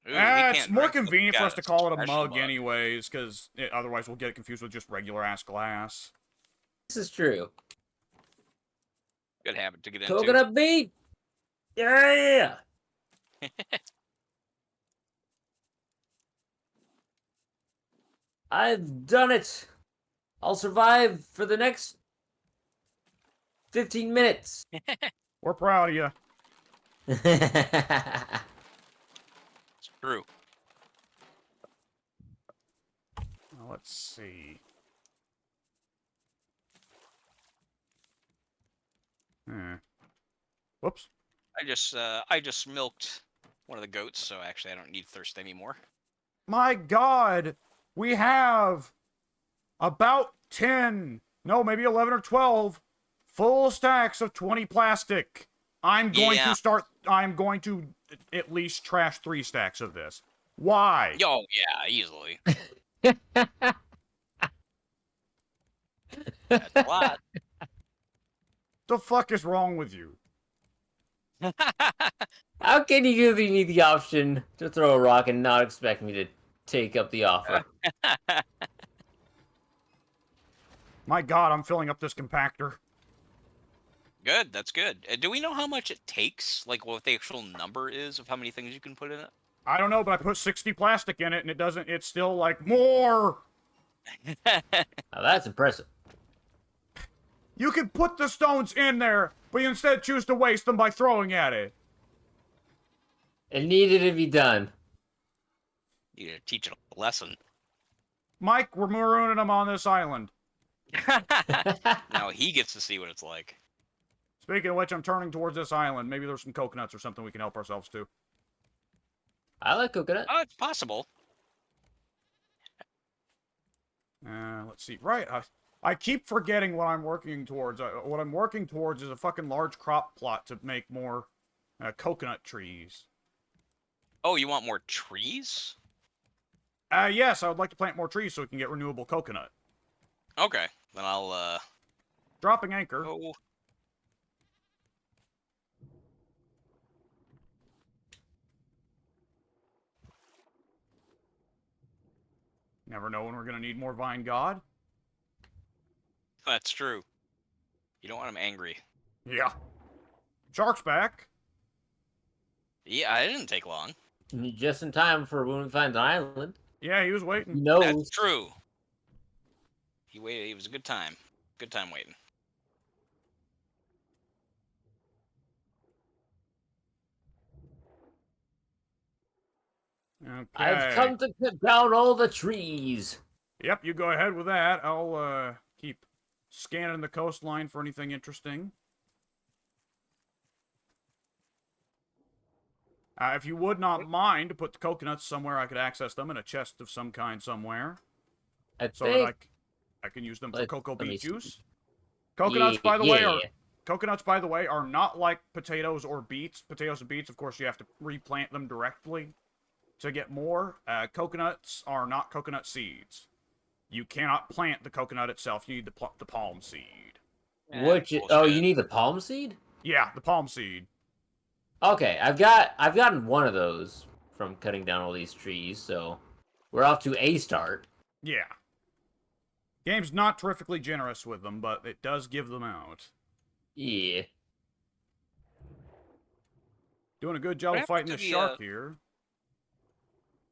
Ooh, it's more convenient for us to call it a mug anyways, because otherwise we'll get it confused with just regular-ass glass. This is true. Good habit to get into. Coconut bean! Yeah! I've done it! I'll survive for the next 15 minutes. We're proud of you. It's true. Let's see. Whoops. I just milked one of the goats, so actually I don't need thirst anymore. My God! We have about 10, no, maybe 11 or 12 full stacks of 20 plastic. I'm going to at least trash 3 stacks of this. Why? Oh, yeah, easily. That's a lot. The fuck is wrong with you? How can you give me the option to throw a rock and not expect me to take up the offer? My God, I'm filling up this compactor. Good, that's good. Do we know how much it takes? Like, what the actual number is of how many things you can put in it? I don't know, but I put 60 plastic in it, and it's still like, more! Now that's impressive. You can put the stones in there, but you instead choose to waste them by throwing at it. It needed to be done. You need to teach it a lesson. Mike, we're marooned them on this island. Now he gets to see what it's like. Speaking of which, I'm turning towards this island. Maybe there's some coconuts or something we can help ourselves to. I like coconut. Oh, it's possible. Let's see. Right, I keep forgetting what I'm working towards. What I'm working towards is a fucking large crop plot to make more coconut trees. Oh, you want more trees? Yes, I would like to plant more trees so we can get renewable coconut. Okay, then I'll Dropping anchor. go. Never know when we're gonna need more Vine God. That's true. You don't want him angry. Yeah. Shark's back. Yeah, it didn't take long. Just in time for when we find an island. Yeah, he was He waiting. knows. That's true. He waited. It was a good time. Good time waiting. Okay. I've come to cut down all the trees. Yep, you go ahead with that. I'll keep scanning the coastline for anything interesting. If you would not mind to put the coconuts somewhere I could access them in a chest of some kind somewhere, I so that think. I can use them for Let- cocoa let me beet see. juice. Coconuts, by the way, are Yeah. coconuts, by the way, are not like potatoes or beets. Potatoes and beets, of course, you have to replant them directly to get more. Coconuts are not coconut seeds. You cannot plant the coconut itself. You need the palm seed. Which? Oh, Bullshit. you need the palm seed. Yeah, the palm seed. Okay, I've gotten one of those from cutting down all these trees, so we're off to a start. Yeah. Game's not terrifically generous with them, but it does give them out. Yeah. Doing a good job What of fighting happened this to the, shark here.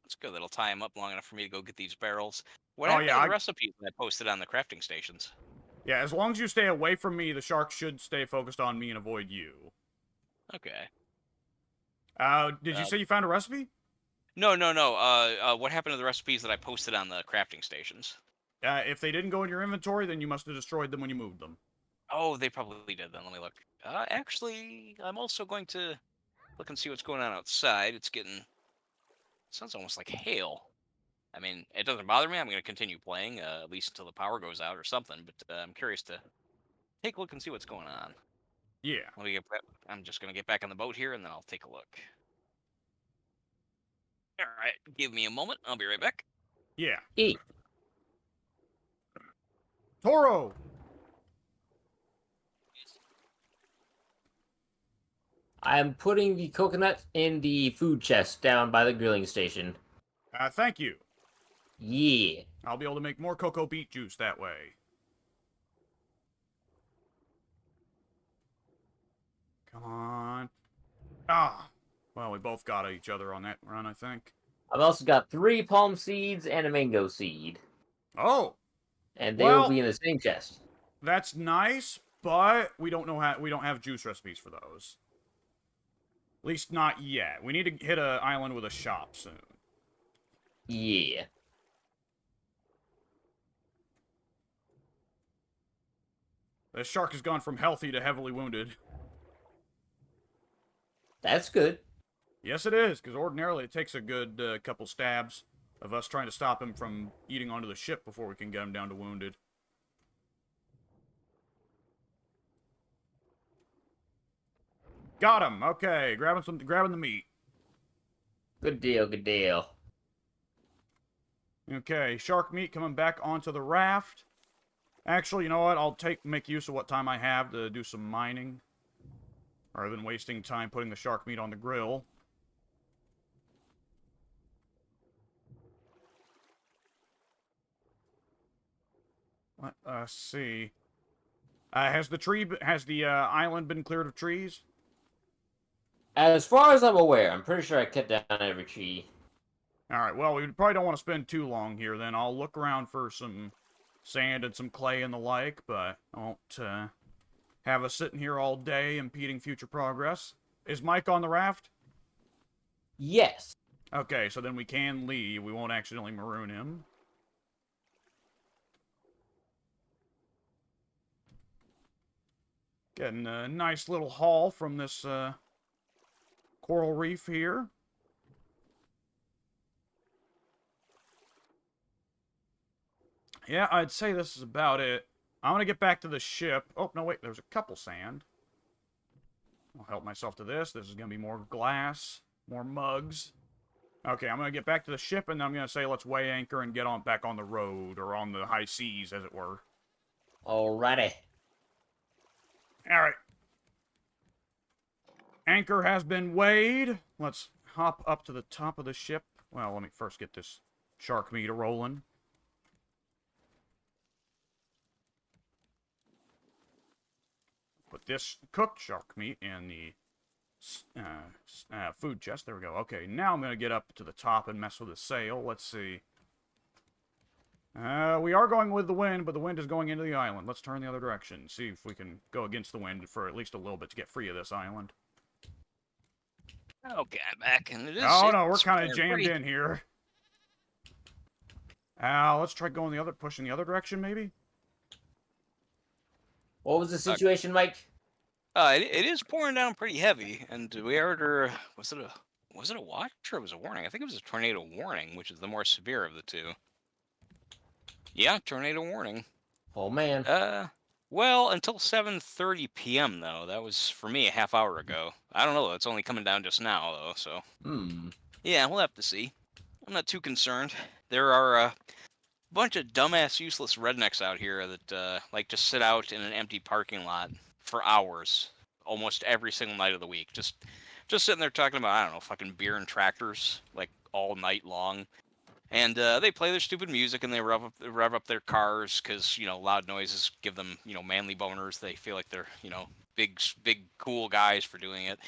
That's good. That'll tie him up long enough for me to go get these barrels. What Oh, happened yeah, to the recipes that I posted on the crafting stations? Yeah, as long as you stay away from me, the shark should stay focused on me and avoid you. Okay. Did you say you found a recipe? No. What happened to the recipes that I posted on the crafting stations? If they didn't go in your inventory, then you must have destroyed them when you moved them. Oh, they probably did then. Let me look. Actually, I'm also going to look and see what's going on outside. It's getting... Sounds almost like hail. I mean, it doesn't bother me. I'm going to continue playing, at least until the power goes out or something. But I'm curious to take a look and see what's going on. Yeah. I'm just going to get back on the boat here, and then I'll take a look. All right, give me a moment. I'll be right back. Yeah. Eat. Toro! I'm putting the coconut in the food chest down by the grilling station. Thank you. Yeah. I'll be able to make more cocoa beet juice that way. Come on. Ah. Well, we both got each other on that run, I think. I've also got 3 palm seeds and a mango seed. Oh! And they Well- will be in the same chest. That's nice, but we don't have juice recipes for those. At least not yet. We need to hit an island with a shop soon. Yeah. The shark has gone from healthy to heavily wounded. That's good. Yes, it is, because ordinarily it takes a good couple stabs of us trying to stop him from eating onto the ship before we can get him down to wounded. Got him. Okay, grabbing the meat. Good deal, good deal. Okay, shark meat coming back onto the raft. Actually, you know what? I'll make use of what time I have to do some mining, rather than wasting time putting the shark meat on the grill. Let us see. Has the island been cleared of trees? As far as I'm aware, I'm pretty sure I cut down every tree. Alright, well, we probably don't want to spend too long here, then. I'll look around for some sand and some clay and the like, but I won't have us sitting here all day impeding future progress. Is Mike on the raft? Yes. Okay, so then we can leave. We won't accidentally maroon him. Getting a nice little haul from this coral reef here. Yeah, I'd say this is about it. I'm gonna get back to the ship. Oh, no, wait, there's a couple sand. I'll help myself to this. This is gonna be more glass, more mugs. Okay, I'm gonna get back to the ship, and then I'm gonna say let's weigh anchor and get on back on the road, or on the high seas, as it were. Alrighty. Alright. Anchor has been weighed. Let's hop up to the top of the ship. Well, let me first get this shark meat rolling. Put this cooked shark meat in the food chest. There we go. Okay, now I'm going to get up to the top and mess with the sail. Let's see. We are going with the wind, but the wind is going into the island. Let's turn the other direction. See if we can go against the wind for at least a little bit to get free of this island. Okay, I'm back, and it is. Oh no, we're it's kind of fair jammed free. in here. Let's try going pushing the other direction, maybe? What was the situation, Mike? It is pouring down pretty heavy, and we are under. Was it a watch or was it a warning? I think it was a tornado warning, which is the more severe of the two. Yeah, tornado warning. Oh man. Well, until 7:30 p.m. though. That was for me a half hour ago. I don't know. It's only coming down just now though. So yeah, we'll have to see. I'm not too concerned. There are a bunch of dumbass, useless rednecks out here that like to sit out in an empty parking lot for hours, almost every single night of the week. Just sitting there talking about, I don't know, fucking beer and tractors, like all night long. And they play their stupid music and they rev up their cars because, you know, loud noises give them, you know, manly boners. They feel like they're, you know, big cool guys for doing it.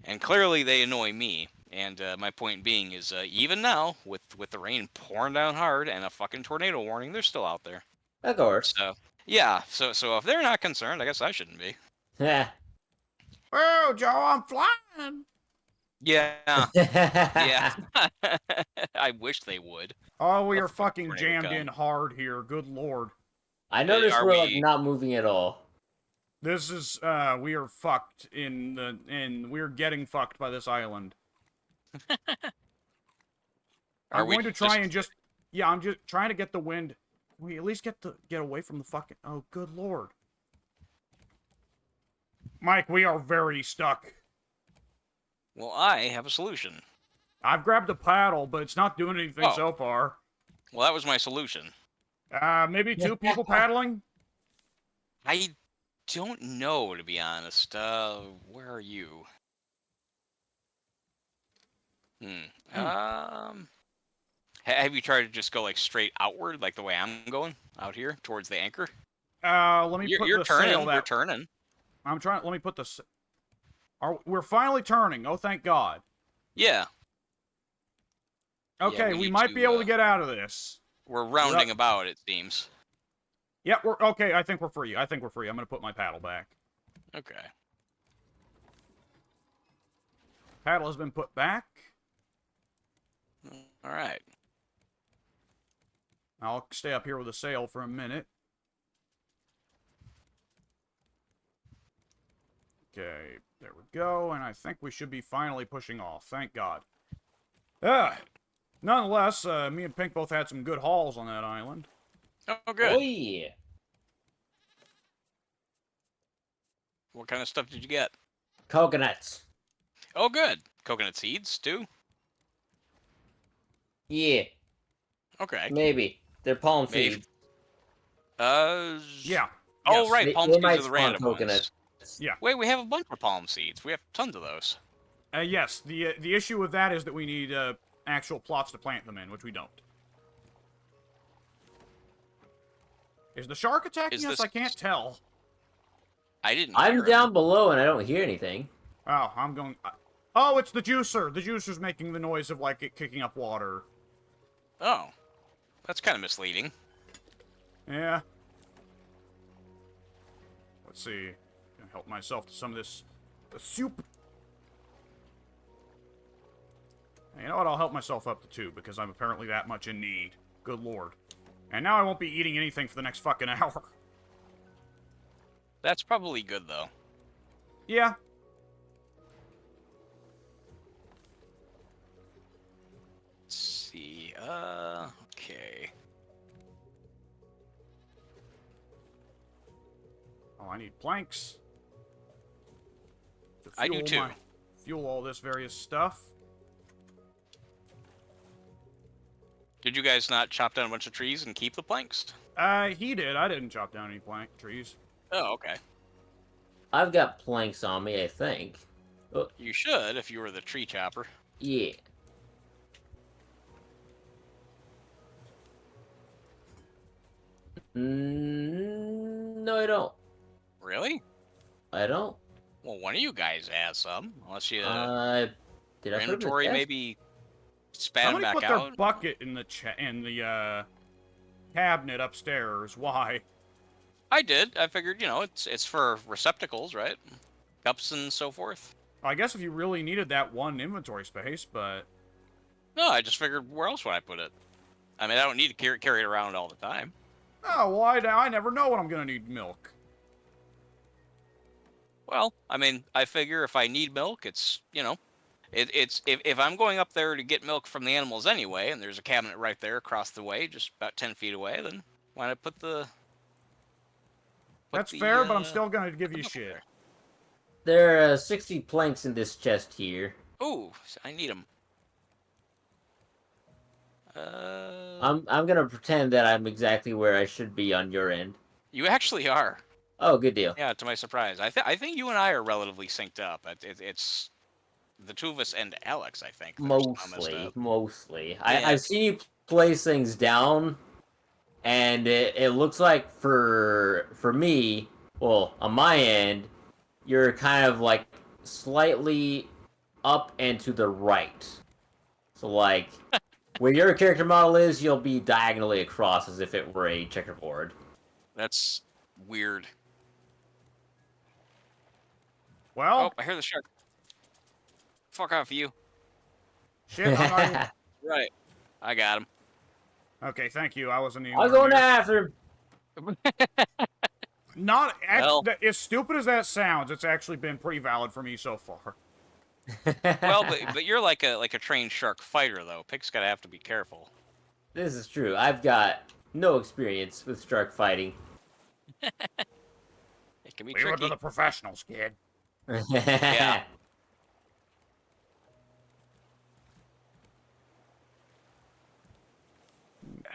And clearly they annoy me. And my point being is, even now, with the rain pouring down hard and a fucking tornado warning, they're still out there. Of course. So yeah, so if they're not concerned, I guess I shouldn't be. Yeah. Oh, Joe, I'm flying! Yeah, yeah. I wish they would. Oh, we Let are the fucking fucking tornado jammed come. in hard here. Good lord. I noticed Are we're like we- not moving at all. This is, we are fucked we're getting fucked by this island. I'm we going to try and just, yeah, I'm just trying to get the wind. We at least get away from the fucking, oh, good lord. Mike, we are very stuck. Well, I have a solution. I've grabbed a paddle, but it's not doing anything Oh. so far. Well, that was my solution. Maybe two people paddling? I don't know, to be honest. Where are you? Have you tried to just go like straight outward, like the way I'm going out here towards the anchor? Let me put You're the turning. sail We're turning. I'm trying, let me put the, we're finally turning. Oh, thank God. Yeah. Okay, we we need might to, be able to get out of this. We're rounding about, it seems. Yeah, we're okay. I think we're free. I'm gonna put my paddle back. Okay. Paddle has been put back. All right. I'll stay up here with the sail for a minute. Okay, there we go, and I think we should be finally pushing off. Thank God. Nonetheless, me and Pink both had some good hauls on that island. Oh, good. Oh yeah. What kind of stuff did you get? Coconuts. Oh, good. Coconut seeds, too? Yeah. Okay. Maybe. They're palm Maybe. seeds. Yeah. Oh, yes. right. They- Palm they seeds might are the spawn random coconuts. ones. Yeah. Wait, we have a bunch of palm seeds. We have tons of those. Yes, the issue with that is that we need actual plots to plant them in, which we don't. Is the shark attacking Is us? this- I can't tell. I didn't. I'm hear down him. below and I don't hear anything. Oh, I'm going... oh, it's the juicer! The juicer's making the noise of, like, it kicking up water. Oh, that's kind of misleading. Yeah. Let's see. Gonna help myself to some of this... the soup. You know what? I'll help myself up to 2 because I'm apparently that much in need. Good lord. And now I won't be eating anything for the next fucking hour. That's probably good, though. Yeah. Let's see. Okay. Oh, I need planks. To I do too. Fuel all this various stuff. Did you guys not chop down a bunch of trees and keep the planks? He did. I didn't chop down any trees. Oh, okay. I've got planks on me, I think. Oh, You should if you were the tree chopper. yeah. No, I don't. Really? I don't. Well, one of you guys has some, unless you Did I put them in the inventory chest? maybe spat them Somebody back put out. their bucket in the cabinet upstairs. Why? I did. I figured, it's for receptacles, right? Cups and so forth. I guess if you really needed that one inventory space, but No, I just figured where else would I put it? I mean, I don't need to carry it around all the time. oh well, I never know when I'm gonna need milk. Well, I mean, I figure if I need milk, it's it's if I'm going up there to get milk from the animals anyway, and there's a cabinet right there across the way, just about 10 feet away, then why not put the That's fair, but I'm still gonna give you milk up shit. there? There are 60 planks in this chest here. Ooh, I need them. I'm gonna pretend that I'm exactly where I should be on your end. You actually are. Oh, good deal. Yeah, to my surprise. I think you and I are relatively synced up. It's the two of us and Alex, I think. that are somehow messed up. Mostly. Yeah. I've seen you place things down, and it looks like for me, well, on my end, you're kind of like slightly up and to the right. So like where your character model is, you'll be diagonally across as if it were a checkerboard. That's weird. Well, Oh, I hear the shark. Fuck off, you. shit. I'm not even... Right. I got him. Okay, thank you. I wasn't even. I'm going after him. Not Well. as stupid as that sounds. It's actually been pretty valid for me so far. Well, but you're like a trained shark fighter though. Pick's gotta have to be careful. This is true. I've got no experience with shark fighting. It can be Leave it to tricky. the professionals, kid. Yeah.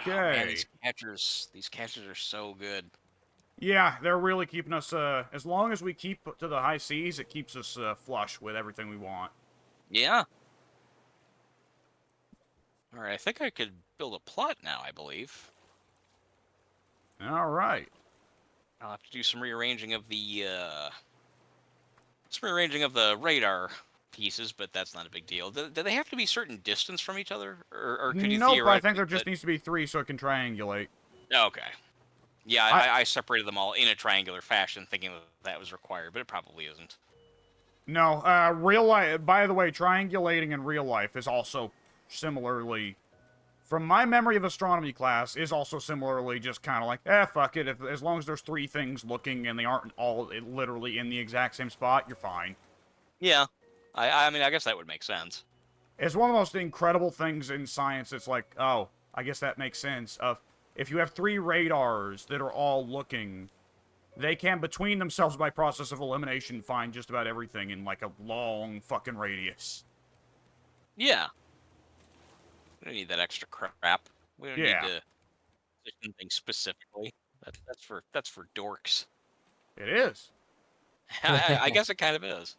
Okay. Oh, man, these catchers are so good. Yeah, they're really keeping us. As long as we keep to the high seas, it keeps us flush with everything we want. Yeah. All right, I think I could build a plot now. I believe All right. I'll have to do some rearranging of the radar pieces, but that's not a big deal. Do they have to be certain distance from each other, or could you Nope, theoretically? I think there just needs to be 3 so it can triangulate. Okay. Yeah, I separated them all in a triangular fashion, thinking that was required, but it probably isn't. No, real life. By the way, triangulating in real life is also similarly, from my memory of astronomy class, is also similarly just kind of like, fuck it. As long as there's 3 things looking and they aren't all literally in the exact same spot, you're fine. Yeah, I mean, I guess that would make sense. It's one of the most incredible things in science. It's like, oh, I guess that makes sense. If you have 3 radars that are all looking, they can, between themselves by process of elimination, find just about everything in, like, a long fucking radius. Yeah. We don't need that extra crap. We don't need to position things specifically. That's for dorks. It is. I guess it kind of is.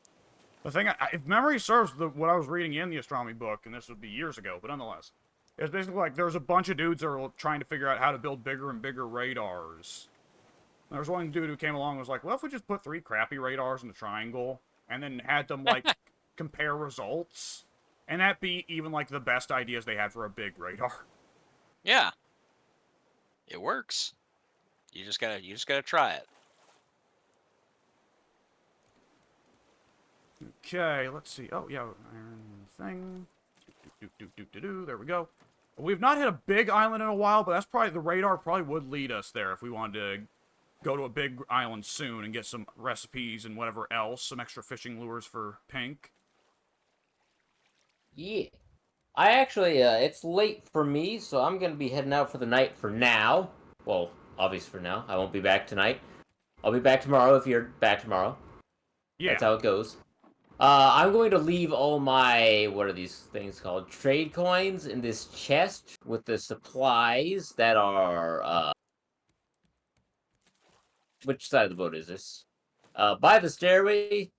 The thing, if memory serves, what I was reading in the astronomy book, and this would be years ago, but nonetheless, it's basically like there's a bunch of dudes that are trying to figure out how to build bigger and bigger radars. And there was one dude who came along and was like, well, if we just put 3 crappy radars in a triangle, and then had them, like, compare results, and that be even, like, the best ideas they had for a big radar. Yeah. It works. You just gotta try it. Okay, let's see. Oh, yeah, iron thing. There we go. We've not hit a big island in a while, but that's probably the radar probably would lead us there if we wanted to go to a big island soon and get some recipes and whatever else, some extra fishing lures for Pink. Yeah. I actually, it's late for me, so I'm gonna be heading out for the night for now. Well, obviously for now. I won't be back tonight. I'll be back tomorrow if you're back tomorrow. Yeah. That's how it goes. I'm going to leave all my, what are these things called? Trade coins in this chest with the supplies that are, which side of the boat is this? By the stairway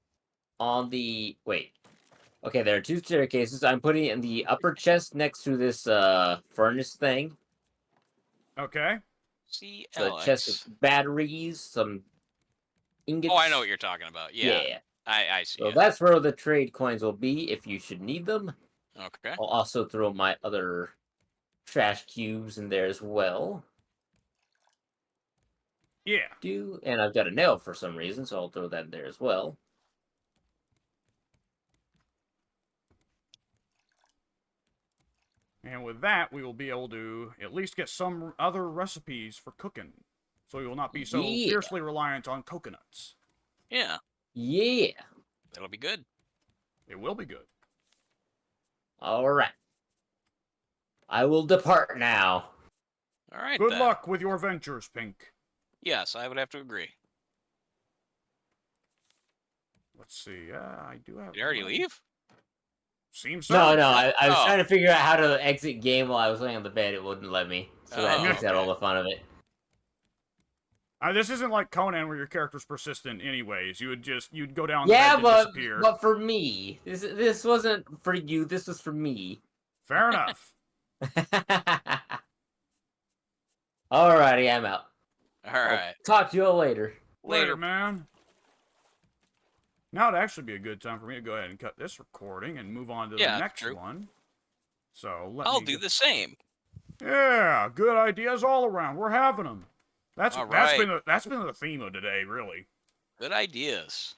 on the, wait. Okay, there are two staircases. I'm putting it in the upper chest next to this, furnace thing. Okay. CLX. So a chest of batteries, some ingots. Oh, I know what you're talking about. Yeah. I see So it. that's where the trade coins will be if you should need them. Okay. I'll also throw my other trash cubes in there as well. Yeah. And I've got a nail for some reason, so I'll throw that in there as well. And with that, we will be able to at least get some other recipes for cooking. So we will not be so Yeah. fiercely reliant on coconuts. Yeah. Yeah. That'll be good. It will be good. All right. I will depart now. All right. Good then. luck with your ventures, Pink. Yes, I would have to agree. Let's see. I do have. Did you already leave? Seems so. No, I was Oh. trying to figure out how to exit game while I was laying on the bed. It wouldn't let me. So that Oh, takes out all okay. the fun of it. This isn't like Conan where your character's persistent anyways. You'd go down Yeah, the bed and disappear. but for me. This wasn't for you, this was for me. Fair enough. Alrighty, I'm out. All right. Talk to you all later. Later. man. Now would actually be a good time for me to go ahead and cut this recording and move on to the Yeah, next true. one. So I'll do the same. Yeah, good ideas all around. We're having them. That's All that's right. been the theme of today, really. Good ideas.